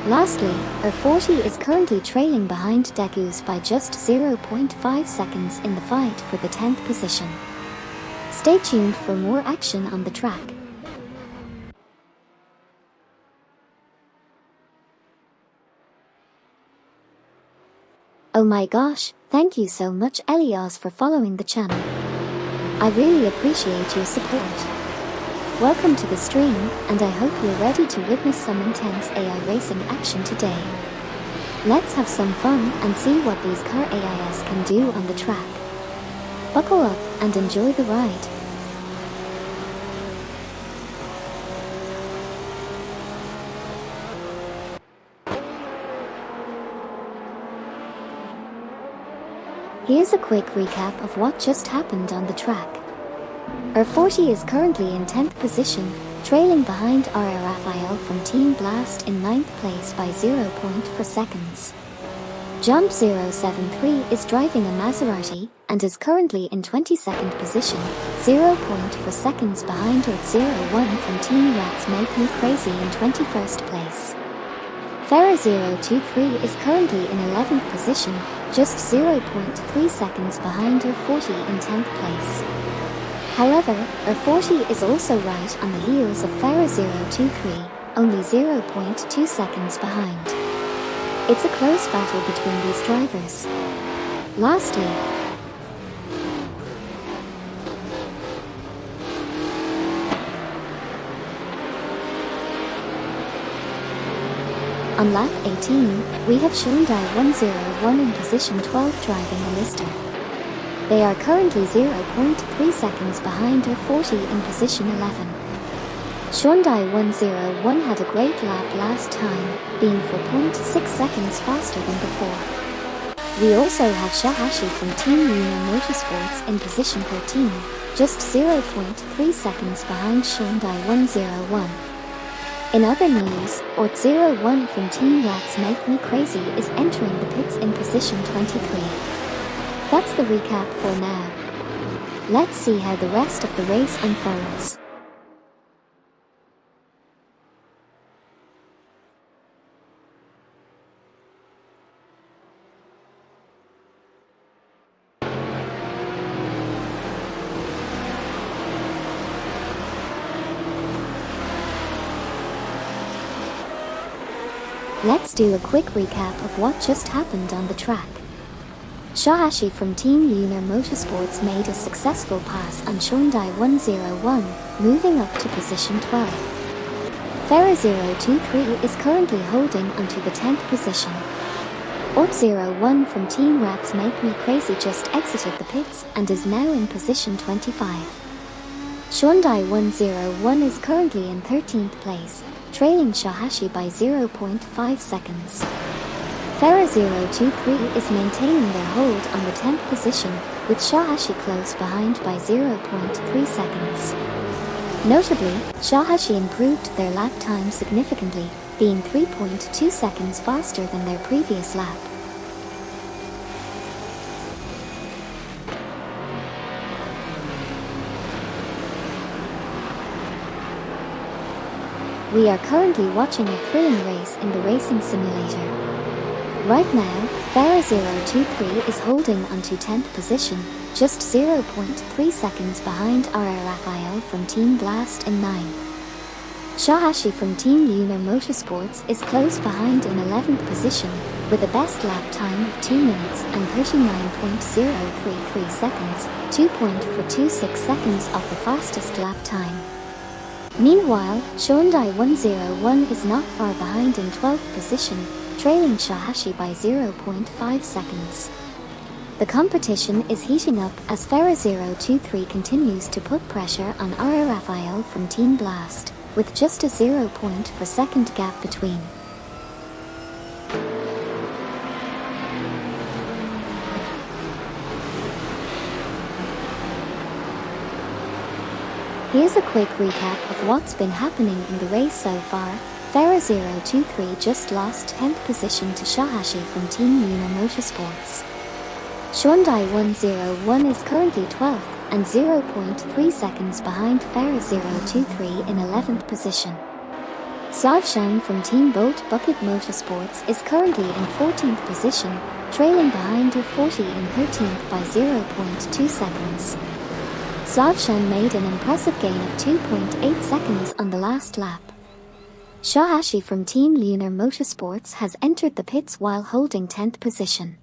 Lastly, R40 is currently trailing behind Degus by just 0.5 seconds in the fight for the 10th position. Stay tuned for more action on the track. Oh my gosh, thank you so much Elias for following the channel. I really appreciate your support. Welcome to the stream, and I hope you're ready to witness some intense AI racing action today. Let's have some fun and see what these car AIs can do on the track. Buckle up and enjoy the ride. Here's a quick recap of what just happened on the track. R40 is currently in 10th position, trailing behind R.A. Raphael from Team Blast in 9th place by 0.4 seconds. Jump073 is driving a Maserati and is currently in 22nd position, 0.4 seconds behind Ort01 from Team Rats Make Me Crazy in 21st place. Farah023 is currently in 11th position, just 0.3 seconds behind R40 in 10th place. However, R40 is also right on the heels of Farah023, only 0.2 seconds behind. It's a close battle between these drivers. Lastly, on lap 18, we have Hyundai 101 in position 12 driving a Lister. They are currently 0.3 seconds behind R40 in position 11. Hyundai 101 had a great lap last time, being 4.6 seconds faster than before. We also have Shahashi from Team Yuna Motorsports in position 13, just 0.3 seconds behind Hyundai 101. In other news, Ort01 from Team Rats Make Me Crazy is entering the pits in position 23. That's the recap for now. Let's see how the rest of the race unfolds. Let's do a quick recap of what just happened on the track. Shohashi from Team Lunar Motorsports made a successful pass on Hyundai 101, moving up to position 12. Ferra023 is currently holding onto the 10th position. Orb01 from Team Rats Make Me Crazy just exited the pits and is now in position 25. Hyundai 101 is currently in 13th place, trailing Shohashi by 0.5 seconds. Ferra023 is maintaining their hold on the 10th position, with Shohashi close behind by 0.3 seconds. Notably, Shohashi improved their lap time significantly, being 3.2 seconds faster than their previous lap. We are currently watching a thrilling race in the racing simulator. Right now, Ferra023 is holding onto 10th position, just 0.3 seconds behind RR Raphael from Team Blast in 9th. Shohashi from Team Lunar Motorsports is close behind in 11th position, with a best lap time of 2 minutes and 39.033 seconds, 2.426 seconds off the fastest lap time. Meanwhile, Hyundai 101 is not far behind in 12th position, trailing Shohashi by 0.5 seconds. The competition is heating up as Ferra023 continues to put pressure on RR Raphael from Team Blast, with just a 0.4 second gap between. Here's a quick recap of what's been happening in the race so far. Ferra023 just lost 10th position to Shohashi from Team Lunar Motorsports. Hyundai 101 is currently 12th and 0.3 seconds behind Ferra023 in 11th position. Slavshan from Team Bolt Bucket Motorsports is currently in 14th position, trailing behind U40 in 13th by 0.2 seconds. Slavshan made an impressive gain of 2.8 seconds on the last lap. Shohashi from Team Lunar Motorsports has entered the pits while holding 10th position.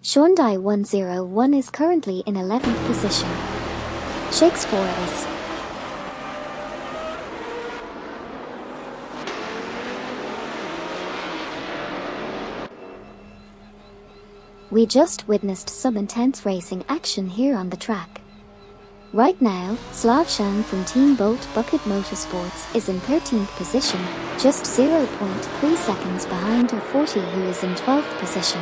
Hyundai 101 is currently in 11th position. Shakespeare is We just witnessed some intense racing action here on the track. Right now, Slavshan from Team Bolt Bucket Motorsports is in 13th position, just 0.3 seconds behind U40 who is in 12th position.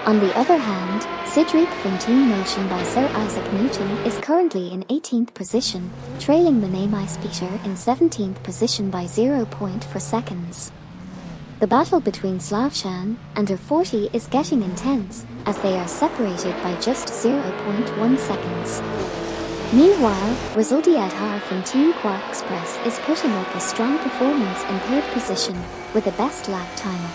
On the other hand, Cedric from Team Motion by Sir Isaac Newton is currently in 18th position, trailing Menemai Peter in 17th position by 0.4 seconds. The battle between Slavshan and U40 is getting intense, as they are separated by just 0.1 seconds. Meanwhile, Rizaldi Adhar from Team Quark Express is putting up a strong performance in 3rd position, with a best lap time of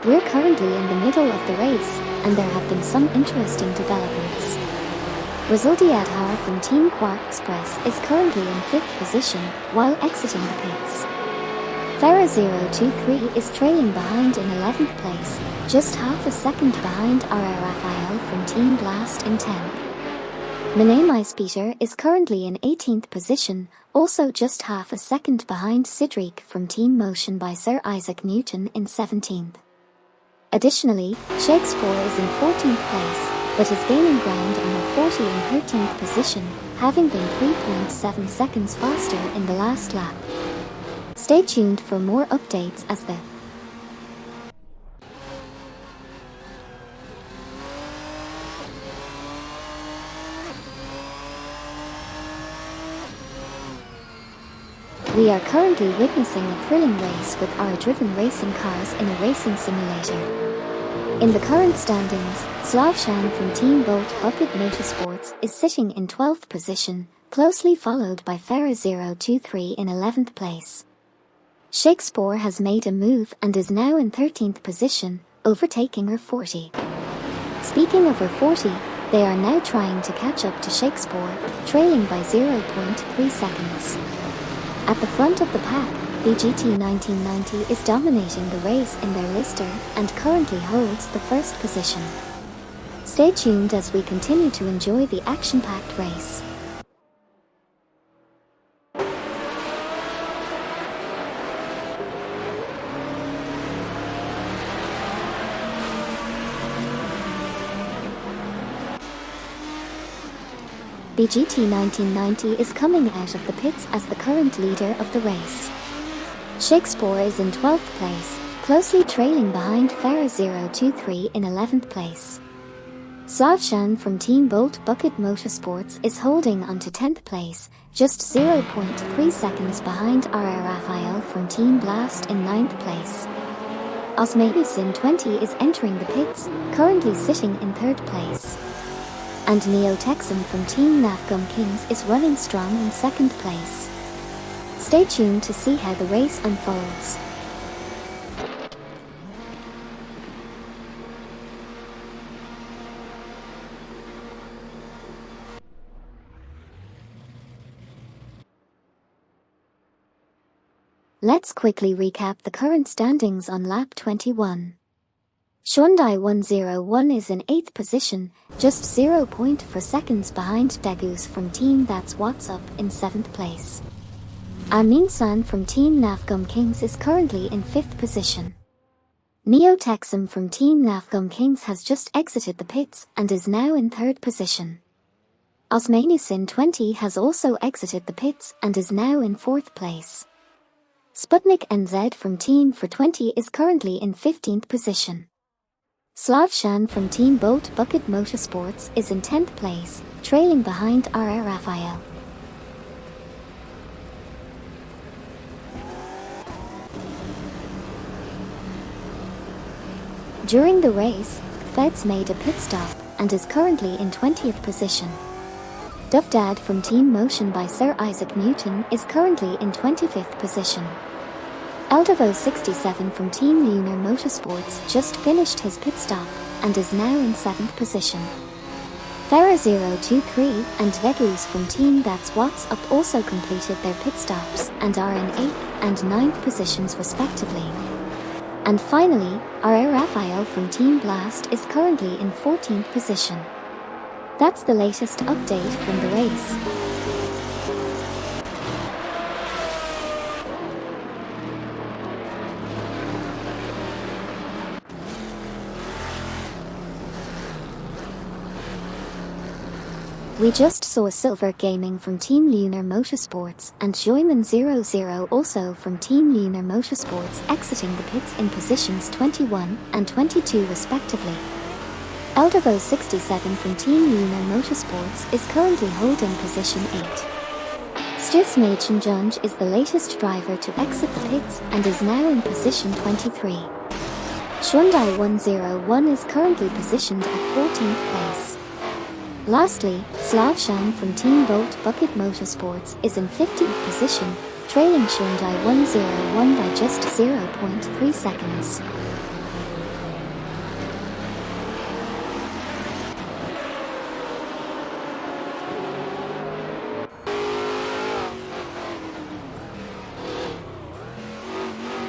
We're currently in the middle of the race, and there have been some interesting developments. Rizaldi Adhar from Team Quark Express is currently in 5th position, while exiting the pits. Ferra023 is trailing behind in 11th place, just half a second behind RR Raphael from Team Blast in 10th. Menemai Peter is currently in 18th position, also just half a second behind Cedric from Team Motion by Sir Isaac Newton in 17th. Additionally, Shakespeare is in 14th place, but is gaining ground on U40 in 13th position, having been 3.7 seconds faster in the last lap. Stay tuned for more updates as the We are currently witnessing a thrilling race with our driven racing cars in a racing simulator. In the current standings, Slavshan from Team Bolt Bucket Motorsports is sitting in 12th position, closely followed by Farah023 in 11th place. Shakespeare has made a move and is now in 13th position, overtaking her 40. Speaking of her 40, they are now trying to catch up to Shakespeare, trailing by 0.3 seconds. At the front of the pack, the GT 1990 is dominating the race in their lister and currently holds the first position. Stay tuned as we continue to enjoy the action-packed race. The GT 1990 is coming out of the pits as the current leader of the race. Shakespeare is in 12th place, closely trailing behind Farah023 in 11th place. Slavshan from Team Bolt Bucket Motorsports is holding on to 10th place, just 0.3 seconds behind RR Raphael from Team Blast in 9th place. Osmanusin 20 is entering the pits, currently sitting in 3rd place. And Neo-Texan from Team Nafgum Kings is running strong in 2nd place. Stay tuned to see how the race unfolds. Let's quickly recap the current standings on lap 21. Hyundai 101 is in 8th position, just 0.4 seconds behind Degus from Team That's What's Up in 7th place. Amin San from Team Nafgum Kings is currently in 5th position. Neo-Texan from Team Nafgum Kings has just exited the pits and is now in 3rd position. Osmanusin 20 has also exited the pits and is now in 4th place. Sputnik NZ from Team for 20 is currently in 15th position. Slavshan from Team Bolt Bucket Motorsports is in 10th place, trailing behind RR Raphael. During the race, Feds made a pit stop and is currently in 20th position. Duvdad from Team Motion by Sir Isaac Newton is currently in 25th position. Eldavo 67 from Team Lunar Motorsports just finished his pit stop and is now in 7th position. Farah023 and Degus from Team That's What's Up also completed their pit stops and are in 8th and 9th positions respectively. And finally, RR Raphael from Team Blast is currently in 14th position. That's the latest update from the race. We just saw Silver Gaming from Team Lunar Motorsports and Joyman00 also from Team Lunar Motorsports exiting the pits in positions 21 and 22 respectively. Eldavo 67 from Team Lunar Motorsports is currently holding position 8. Stifsmachen Junge is the latest driver to exit the pits and is now in position 23. Hyundai 101 is currently positioned at 14th place. Lastly, Slavshan from Team Bolt Bucket Motorsports is in 15th position, trailing Hyundai 101 by just 0.3 seconds.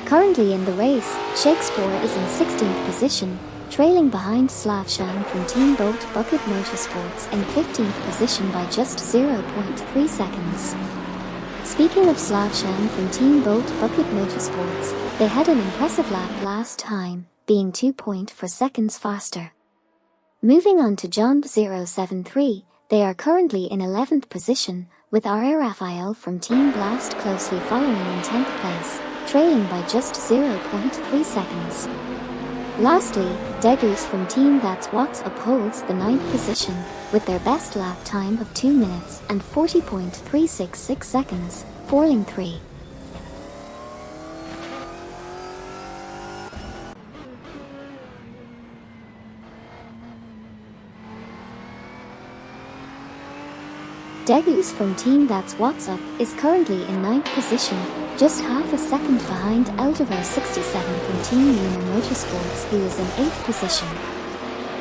Currently in the race, Shakespeare is in 16th position, trailing behind Slavshan from Team Bolt Bucket Motorsports in 15th position by just 0.3 seconds. Speaking of Slavshan from Team Bolt Bucket Motorsports, they had an impressive lap last time, being 2.4 seconds faster. Moving on to John073, they are currently in 11th position, with RR Raphael from Team Blast closely following in 10th place, trailing by just 0.3 seconds. Lastly, Degus from Team That's What's Up holds the 9th position, with their best lap time of 2 minutes and 40.366 seconds, falling 3. Degus from Team That's What's Up is currently in 9th position, just half a second behind Eldevo 67 from Team Lunar Motorsports, who is in 8th position.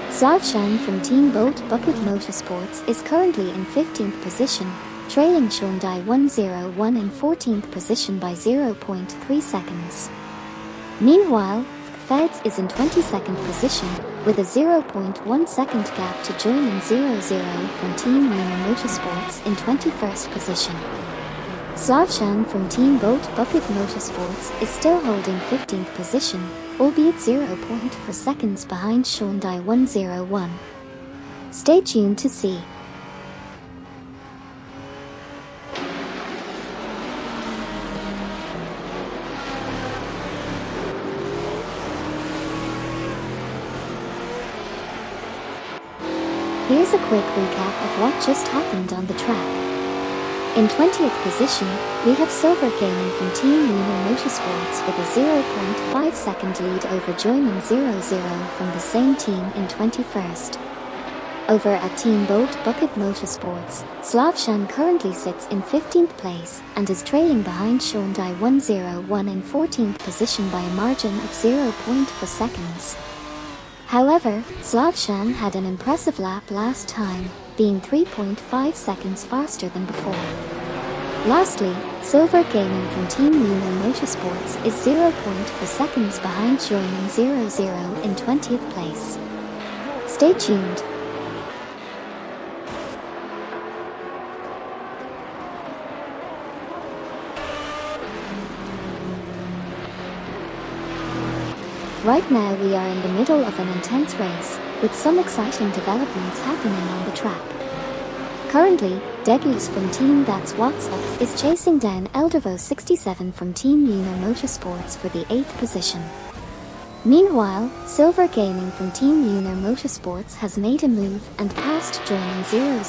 Slavshan from Team Bolt Bucket Motorsports is currently in 15th position, trailing Hyundai 101 in 14th position by 0.3 seconds. Meanwhile, Feds is in 22nd position, with a 0.1 second gap to German 00 from Team Lunar Motorsports in 21st position. Slavshan from Team Bolt Bucket Motorsports is still holding 15th position, albeit 0.4 seconds behind Hyundai 101. Stay tuned to see. Here's a quick recap of what just happened on the track. In 20th position, we have Silver Gaming from Team Lunar Motorsports with a 0.5 second lead over German 00 from the same team in 21st. Over at Team Bolt Bucket Motorsports, Slavshan currently sits in 15th place and is trailing behind Hyundai 101 in 14th position by a margin of 0.4 seconds. However, Slavshan had an impressive lap last time, being 3.5 seconds faster than before. Lastly, Silver Gaming from Team Lunar Motorsports is 0.4 seconds behind German 00 in 20th place. Stay tuned. Right now we are in the middle of an intense race, with some exciting developments happening on the track. Currently, Degus from Team That's What's Up is chasing down Eldevo 67 from Team Lunar Motorsports for the 8th position. Meanwhile, Silver Gaming from Team Lunar Motorsports has made a move and passed German 00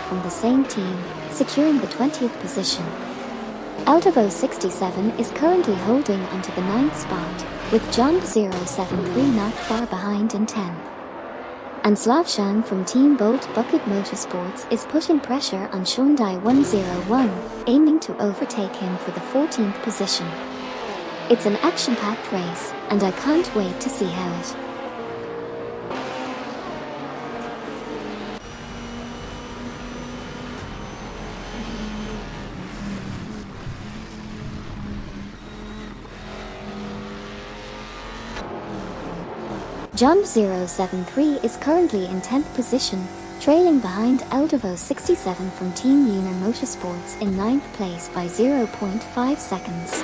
from the same team, securing the 20th position. Eldevo 67 is currently holding onto the 9th spot, with John 073 not far behind in 10th. And Slavshan from Team Bolt Bucket Motorsports is putting pressure on Hyundai 101, aiming to overtake him for the 14th position. It's an action-packed race, and I can't wait to see how it. John 073 is currently in 10th position, trailing behind Eldevo 67 from Team Lunar Motorsports in 9th place by 0.5 seconds.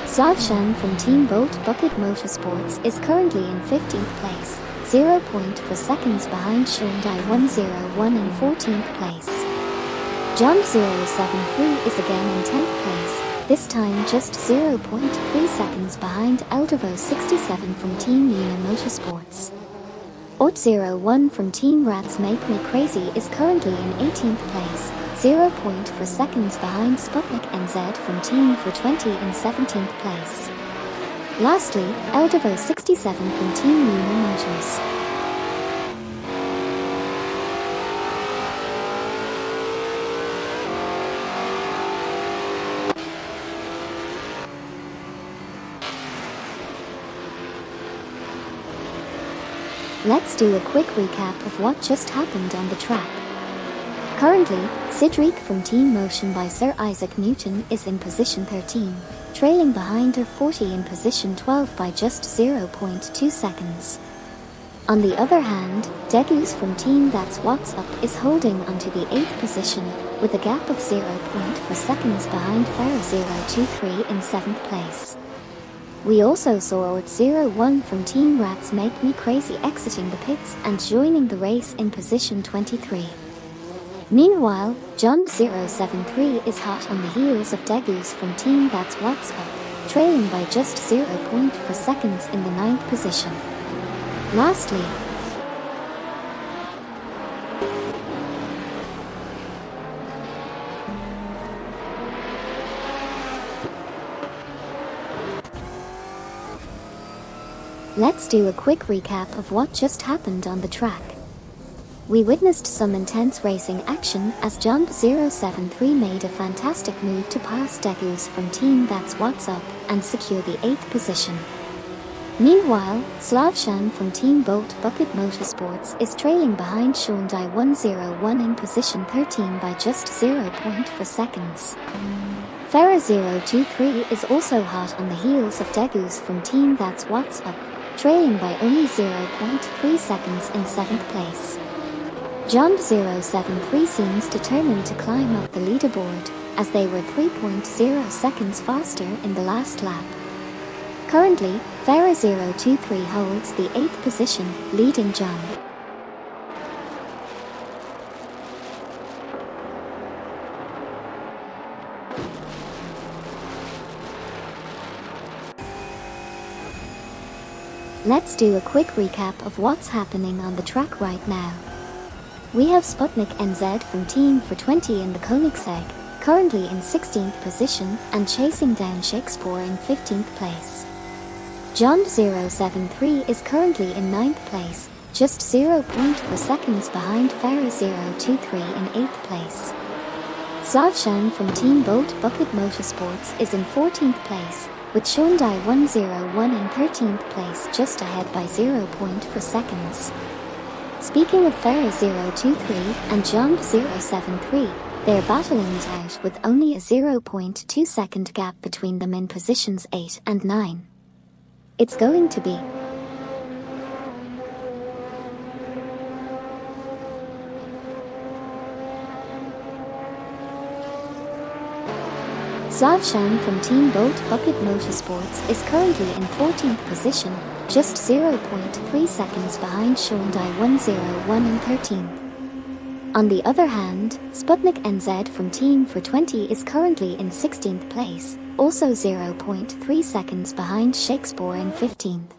Slavshan from Team Bolt Bucket Motorsports is currently in 15th place, 0.4 seconds behind Hyundai 101 in 14th place. John 073 is again in 10th place, this time just 0.3 seconds behind Eldevo 67 from Team Lunar Motorsports. Ort01 from Team Rats Make Me Crazy is currently in 18th place, 0.4 seconds behind Sputnik NZ from Team for 20 in 17th place. Lastly, Eldevo 67 from Team Lunar Motors. Let's do a quick recap of what just happened on the track. Currently, Cedric from Team Motion by Sir Isaac Newton is in position 13, trailing behind R40 in position 12 by just 0.2 seconds. On the other hand, Degus from Team That's What's Up is holding onto the 8th position, with a gap of 0.4 seconds behind Pharaoh 023 in 7th place. We also saw Ort01 from Team Rats Make Me Crazy exiting the pits and joining the race in position 23. Meanwhile, John 073 is hot on the heels of Degus from Team That's What's Up, trailing by just 0.4 seconds in the 9th position. Lastly, let's do a quick recap of what just happened on the track. We witnessed some intense racing action as Jump073 made a fantastic move to pass Degus from Team That's What's Up and secure the 8th position. Meanwhile, Slavshan from Team Bolt Bucket Motorsports is trailing behind Hyundai 101 in position 13 by just 0.4 seconds. Farah023 is also hot on the heels of Degus from Team That's What's Up, trailing by only 0.3 seconds in 7th place. Jump073 seems determined to climb up the leaderboard, as they were 3.0 seconds faster in the last lap. Currently, Farah023 holds the 8th position, leading Jump. Let's do a quick recap of what's happening on the track right now. We have Sputnik NZ from Team for 20 in the Koenigsegg, currently in 16th position and chasing down Shakespeare in 15th place. John073 is currently in 9th place, just 0.4 seconds behind Farah023 in 8th place. Slavshan from Team Bolt Bucket Motorsports is in 14th place, with Hyundai 101 in 13th place just ahead by 0.4 seconds. Speaking of Farah023 and Jump073, they're battling it out with only a 0.2 second gap between them in positions 8 and 9. It's going to be Slavshan from Team Bolt Bucket Motorsports is currently in 14th position, just 0.3 seconds behind Hyundai 101 in 13th. On the other hand, Sputnik NZ from Team for 20 is currently in 16th place, also 0.3 seconds behind Shakespeare in 15th.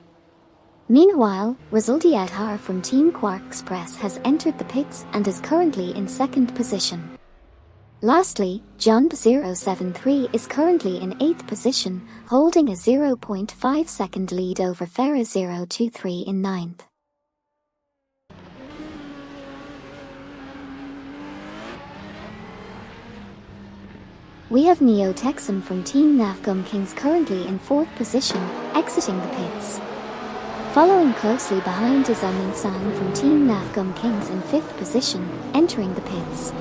Meanwhile, Resulti Adhar from Team Quark Express has entered the pits and is currently in 2nd position. Lastly, Jump073 is currently in 8th position, holding a 0.5 second lead over Farah023 in 9th. We have Neo Texan from Team Navgum Kings currently in 4th position, exiting the pits. Following closely behind is Amin San from Team Navgum Kings in 5th position, entering the pits.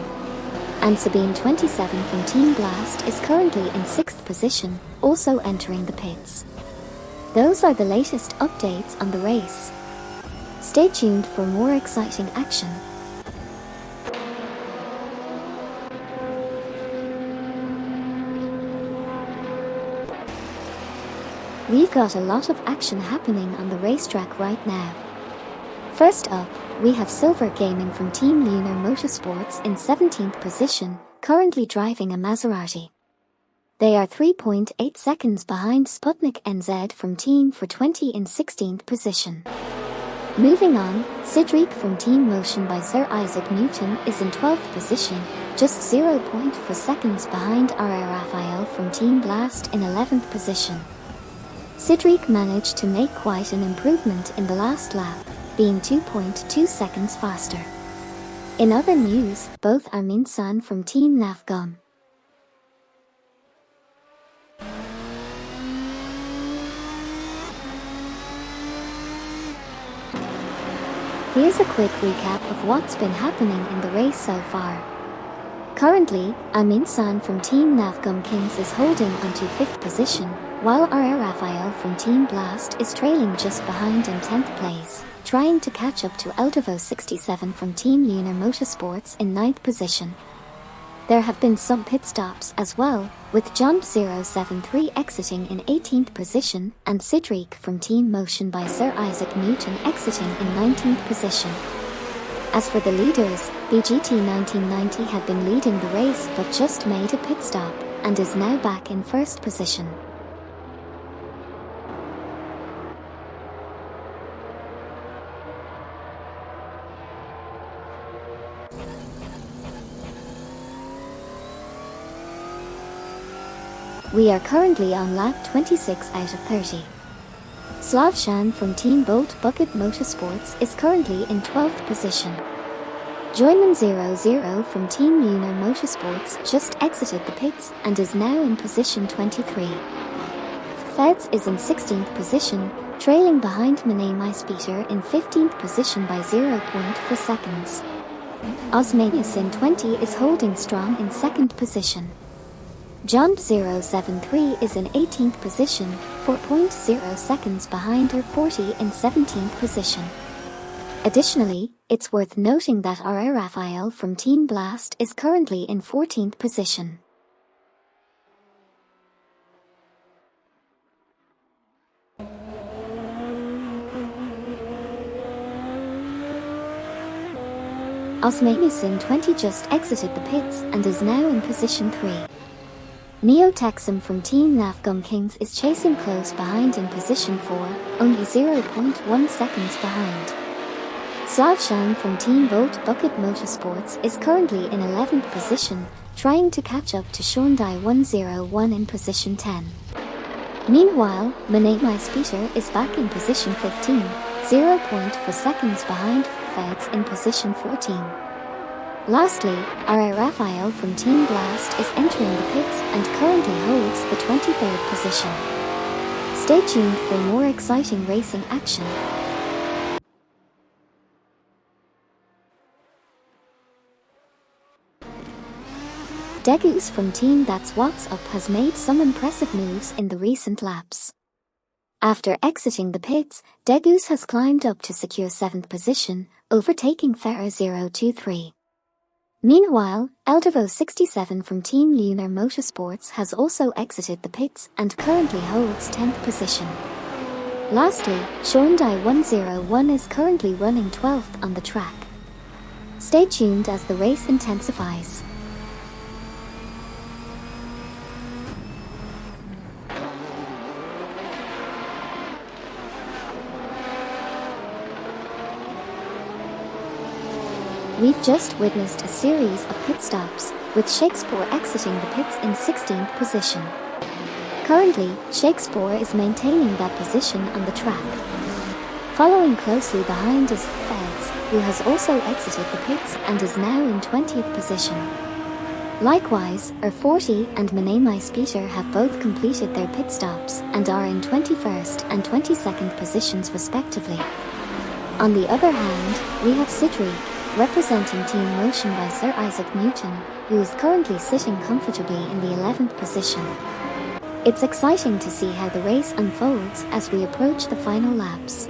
And Sabine 27 from Team Blast is currently in 6th position, also entering the pits. Those are the latest updates on the race. Stay tuned for more exciting action. We've got a lot of action happening on the racetrack right now. First up, we have Silver Gaming from Team Lunar Motorsports in 17th position, currently driving a Maserati. They are 3.8 seconds behind Sputnik NZ from Team for 20 in 16th position. Moving on, Cedric from Team Motion by Sir Isaac Newton is in 12th position, just 0.4 seconds behind R.A. Raphael from Team Blast in 11th position. Cedric managed to make quite an improvement in the last lap, being 2.2 seconds faster. In other news, both are Min-san from Team Navgum. Here's a quick recap of what's been happening in the race so far. Currently, Amin-san from Team Navgum Kings is holding onto 5th position, while R.A. Raphael from Team Blast is trailing just behind in 10th place, trying to catch up to Eldavo 67 from Team Lunar Motorsports in 9th position. There have been some pit stops as well, with Jump073 exiting in 18th position and Cedric from Team Motion by Sir Isaac Newton exiting in 19th position. As for the leaders, BGT 1990 had been leading the race but just made a pit stop, and is now back in 1st position. We are currently on lap 26 out of 30. Slavshan from Team Bolt Bucket Motorsports is currently in 12th position. Joyman00 from Team Lunar Motorsports just exited the pits and is now in position 23. Feds is in 16th position, trailing behind Manamai Speeder in 15th position by 0.4 seconds. Osmanius in 20 is holding strong in 2nd position. John073 is in 18th position, 4.0 seconds behind R40 in 17th position. Additionally, it's worth noting that R. Raphael from Team Blast is currently in 14th position. Osmanius in 20 just exited the pits and is now in position 3. Neo Texum from Team Nafgum Kings is chasing close behind in position 4, only 0.1 seconds behind. Slavshan from Team Bolt Bucket Motorsports is currently in 11th position, trying to catch up to Shondai 101 in position 10. Meanwhile, Manamai Speeder is back in position 15, 0.4 seconds behind Feds in position 14. Lastly, R. Raphael from Team Blast is entering the pits and currently holds the 23rd position. Stay tuned for more exciting racing action. Degus from Team That's What's Up has made some impressive moves in the recent laps. After exiting the pits, Degus has climbed up to secure 7th position, overtaking Ferrer023. Meanwhile, Eldevo67 from Team Lunar Motorsports has also exited the pits and currently holds 10th position. Lastly, Shondai 101 is currently running 12th on the track. Stay tuned as the race intensifies. We've just witnessed a series of pit stops, with Shakespeare exiting the pits in 16th position. Currently, Shakespeare is maintaining that position on the track. Following closely behind is Feds, who has also exited the pits and is now in 20th position. Likewise, R40 and Manamai Speeder have both completed their pit stops and are in 21st and 22nd positions respectively. On the other hand, we have Sidri, representing Team Motion by Sir Isaac Newton, who is currently sitting comfortably in the 11th position. It's exciting to see how the race unfolds as we approach the final laps.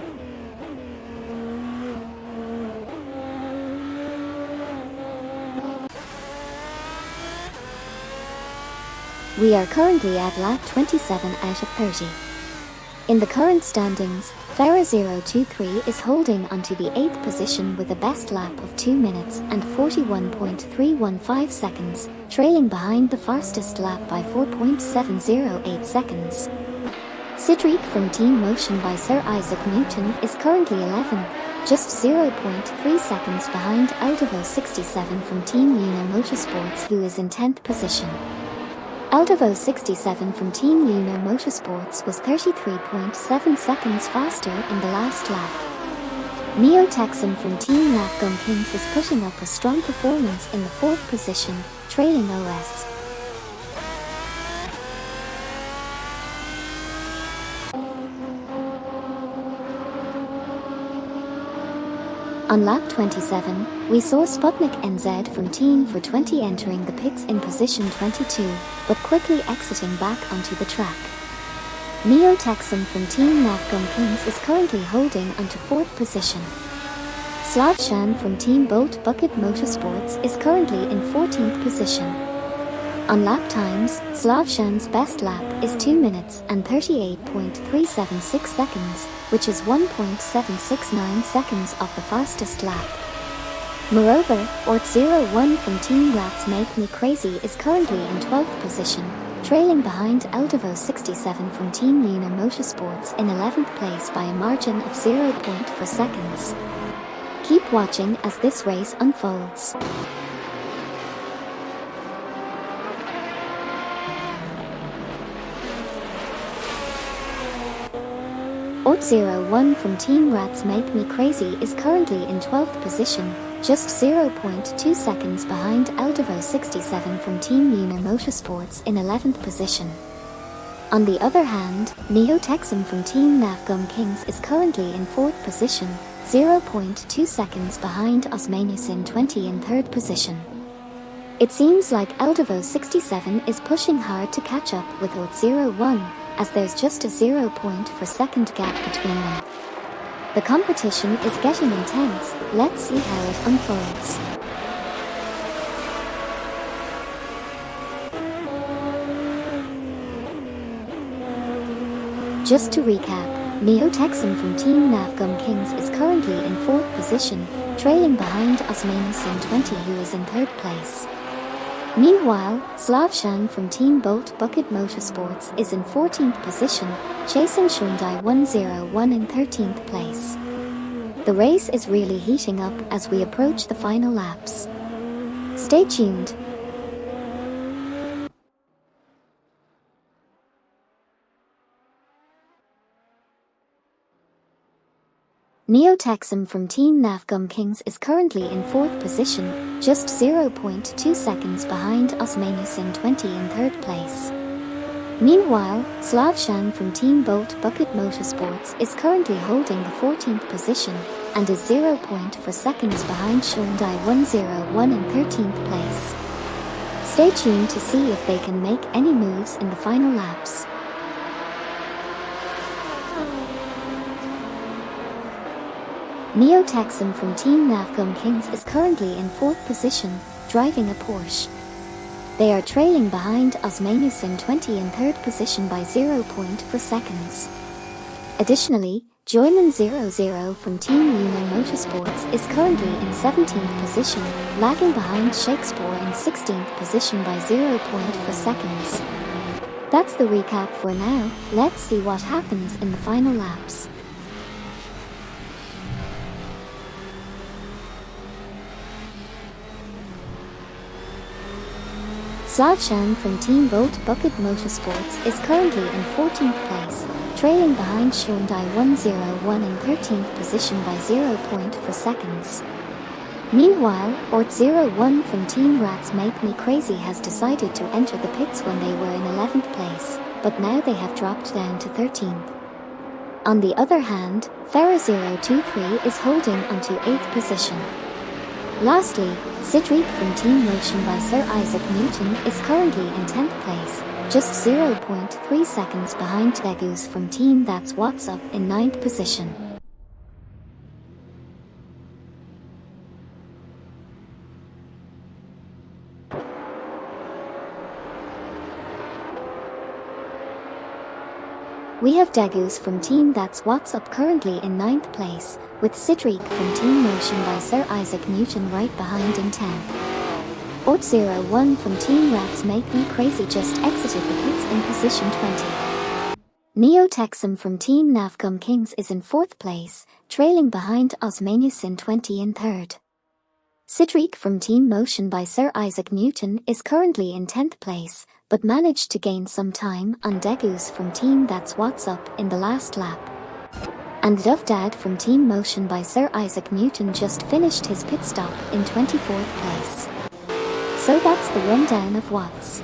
We are currently at lap 27 out of 30. In the current standings, Ferrer023 is holding onto the 8th position with a best lap of 2 minutes and 41.315 seconds, trailing behind the fastest lap by 4.708 seconds. Sidriq from Team Motion by Sir Isaac Newton is currently 11th, just 0.3 seconds behind Eldevo67 from Team Lunar Motorsports, who is in 10th position. Eldevo67 from Team Lunar Motorsports was 33.7 seconds faster in the last lap. Neo Texum from Team Nafgum Kings is putting up a strong performance in the 4th position, trailing OS. On lap 27, we saw Sputnik NZ from Team for 20 entering the pits in position 22, but quickly exiting back onto the track. Neo Texum from Team Nafgum Kings is currently holding onto 4th position. Slavshan from Team Bolt Bucket Motorsports is currently in 14th position. On lap times, Slavshan's best lap is 2 minutes and 38.376 seconds, which is 1.769 seconds off the fastest lap. Moreover, Ort01 from Team Rats Make Me Crazy is currently in 12th position, trailing behind Eldevo67 from Team Lunar Motorsports in 11th place by a margin of 0.4 seconds. Keep watching as this race unfolds. Ort01 from Team Rats Make Me Crazy is currently in 12th position, just 0.2 seconds behind Eldevo 67 from Team Lunar Motorsports in 11th position. On the other hand, Neo Texum from Team Navgum Kings is currently in 4th position, 0.2 seconds behind Osmanusin 20 in 3rd position. It seems like Eldevo 67 is pushing hard to catch up with Ort 01, as there's just a 0.4 gap between them. The competition is getting intense. Let's see how it unfolds. Just to recap, Neo Texum from Team Navgum Kings is currently in 4th position, trailing behind Osmanusin 20 who is in 3rd place. Meanwhile, Slavshan from Team Bolt Bucket Motorsports is in 14th position, chasing Hyundai 101 in 13th place. The race is really heating up as we approach the final laps. Stay tuned. Neo Texum from Team Navgum Kings is currently in 4th position, just 0.2 seconds behind Osmanusin 20 in 3rd place. Meanwhile, Slavshan from Team Bolt Bucket Motorsports is currently holding the 14th position and is 0.4 seconds behind Hyundai 101 in 13th place. Stay tuned to see if they can make any moves in the final laps. Neo Texum from Team Navgum Kings is currently in 4th position, driving a Porsche. They are trailing behind Osmanusin 20 in 3rd position by 0.4 seconds. Additionally, Joyman 00 from Team Lunar Motorsports is currently in 17th position, lagging behind Shakespeare in 16th position by 0.4 seconds. That's the recap for now. Let's see what happens in the final laps. Slavshan from Team Bolt Bucket Motorsports is currently in 14th place, trailing behind Hyundai 101 in 13th position by 0.4 seconds. Meanwhile, Ort 01 from Team Rats Make Me Crazy has decided to enter the pits when they were in 11th place, but now they have dropped down to 13th. On the other hand, Farah 023 is holding onto 8th position. Lastly, Cedric from Team Motion by Sir Isaac Newton is currently in 10th place, just 0.3 seconds behind Degus from Team That's What's Up in 9th position. We have Degus from Team That's What's Up currently in 9th place, with Cedric from Team Motion by Sir Isaac Newton right behind in 10th. Ort 01 from Team Rats Make Me Crazy just exited the pits in position 20. Neo Texum from Team Navgum Kings is in 4th place, trailing behind Osmanusin 20 in 3rd. Cedric from Team Motion by Sir Isaac Newton is currently in 10th place, but managed to gain some time on Degus from Team That's What's Up in the last lap. And Dovdad from Team Motion by Sir Isaac Newton just finished his pit stop in 24th place. So that's the rundown of what's.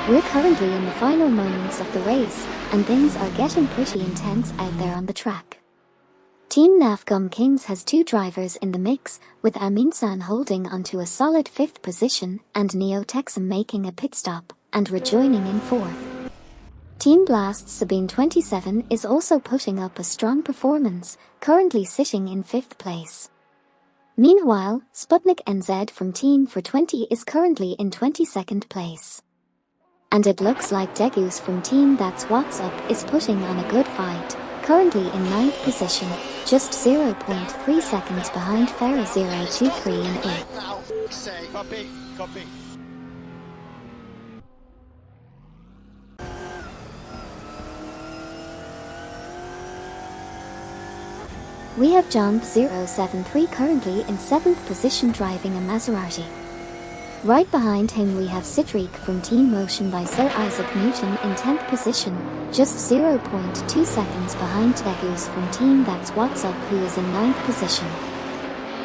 We're currently in the final moments of the race, and things are getting pretty intense out there on the track. Team Navgum Kings has 2 drivers in the mix, with Aminsan holding onto a solid 5th position and Neo Texum making a pit stop and rejoining in 4th. Team Blast's Sabine 27 is also putting up a strong performance, currently sitting in 5th place. Meanwhile, Sputnik NZ from Team for 20 is currently in 22nd place. And it looks like Degus from Team That's What's Up is putting on a good fight, currently in 9th position, just 0.3 seconds behind Farah 023 in 8th. Copy. We have John 073 currently in 7th position driving a Maserati. Right behind him we have Cedric from Team Motion by Sir Isaac Newton in 10th position, just 0.2 seconds behind Degus from Team That's What's Up who is in 9th position.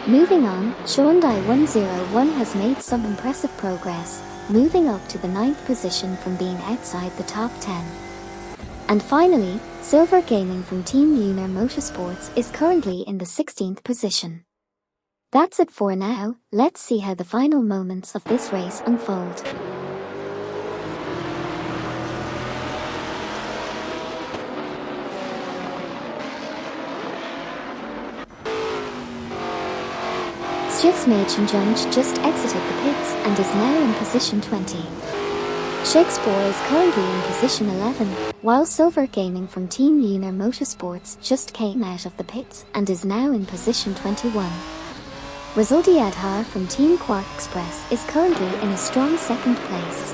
Moving on, Hyundai 101 has made some impressive progress, moving up to the 9th position from being outside the top 10. And finally, Silver Gaming from Team Lunar Motorsports is currently in the 16th position. That's it for now. Let's see how the final moments of this race unfold. Stjetsmation just exited the pits and is now in position 20. Shakespeare is currently in position 11, while Silver Gaming from Team Lunar Motorsports just came out of the pits and is now in position 21. Resulti Adhar from Team Quark Express is currently in a strong 2nd place.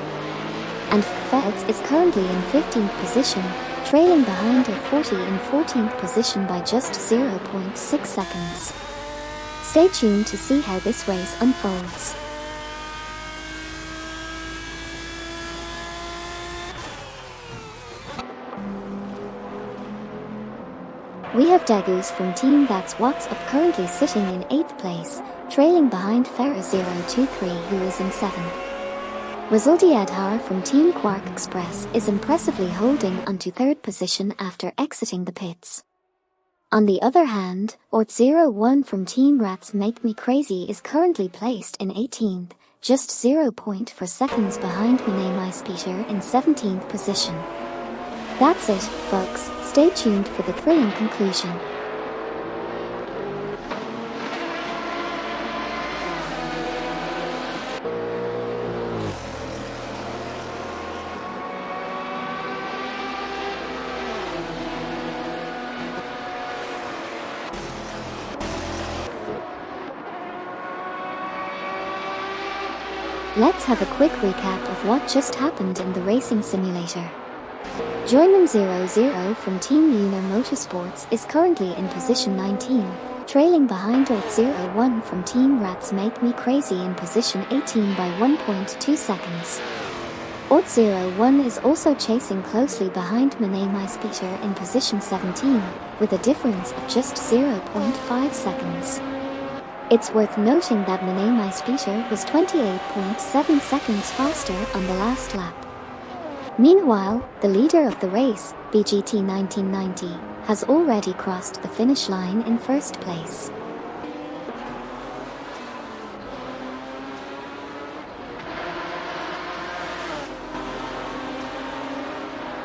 And Feds is currently in 15th position, trailing behind A40 in 14th position by just 0.6 seconds. Stay tuned to see how this race unfolds. We have Degus from Team That's What's Up currently sitting in 8th place, trailing behind Farah023 who is in 7th. Resulti Adhar from Team Quark Express is impressively holding onto 3rd position after exiting the pits. On the other hand, Ort01 from Team Rats Make Me Crazy is currently placed in 18th, just 0.4 seconds behind Mane Peter in 17th position. That's it, folks. Stay tuned for the thrilling conclusion. Let's have a quick recap of what just happened in the racing simulator. Joyman00 from Team Lunar Motorsports is currently in position 19, trailing behind Ort01 from Team Rats Make Me Crazy in position 18 by 1.2 seconds. Ort01 is also chasing closely behind Mane Peter in position 17, with a difference of just 0.5 seconds. It's worth noting that Mane Peter was 28.7 seconds faster on the last lap. Meanwhile, the leader of the race, BGT 1990, has already crossed the finish line in 1st place.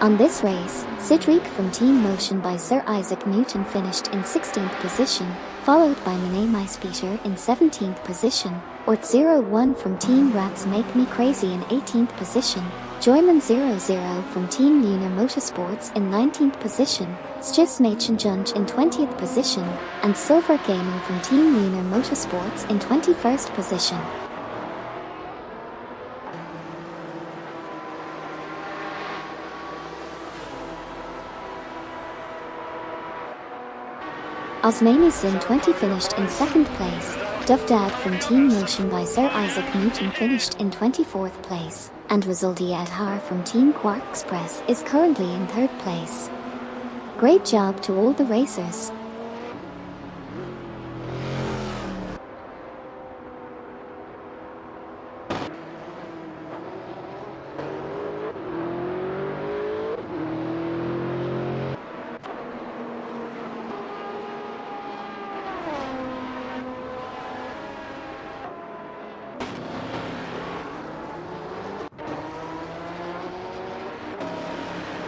On this race, Cedric from Team Motion by Sir Isaac Newton finished in 16th position, followed by Mane Peter in 17th position, Ort01 from Team Rats Make Me Crazy in 18th position, Joyman00 from Team Lunar Motorsports in 19th position, Stjetsmation in 20th position, and Silver Gaming from Team Lunar Motorsports in 21st position. Osmanisin 20 finished in 2nd place, Duvdad from Team Motion by Sir Isaac Newton finished in 24th place, and Resulti Adhar from Team Quark Express is currently in 3rd place. Great job to all the racers.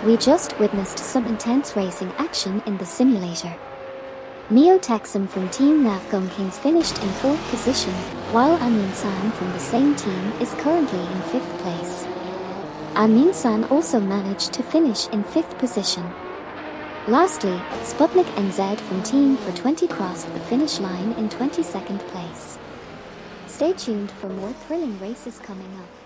We just witnessed some intense racing action in the simulator. Neo Texan from Team Navgum Kings finished in 4th position, while Amin San from the same team is currently in 5th place. Amin San also managed to finish in 5th position. Lastly, Sputnik NZ from Team for 20 crossed the finish line in 22nd place. Stay tuned for more thrilling races coming up.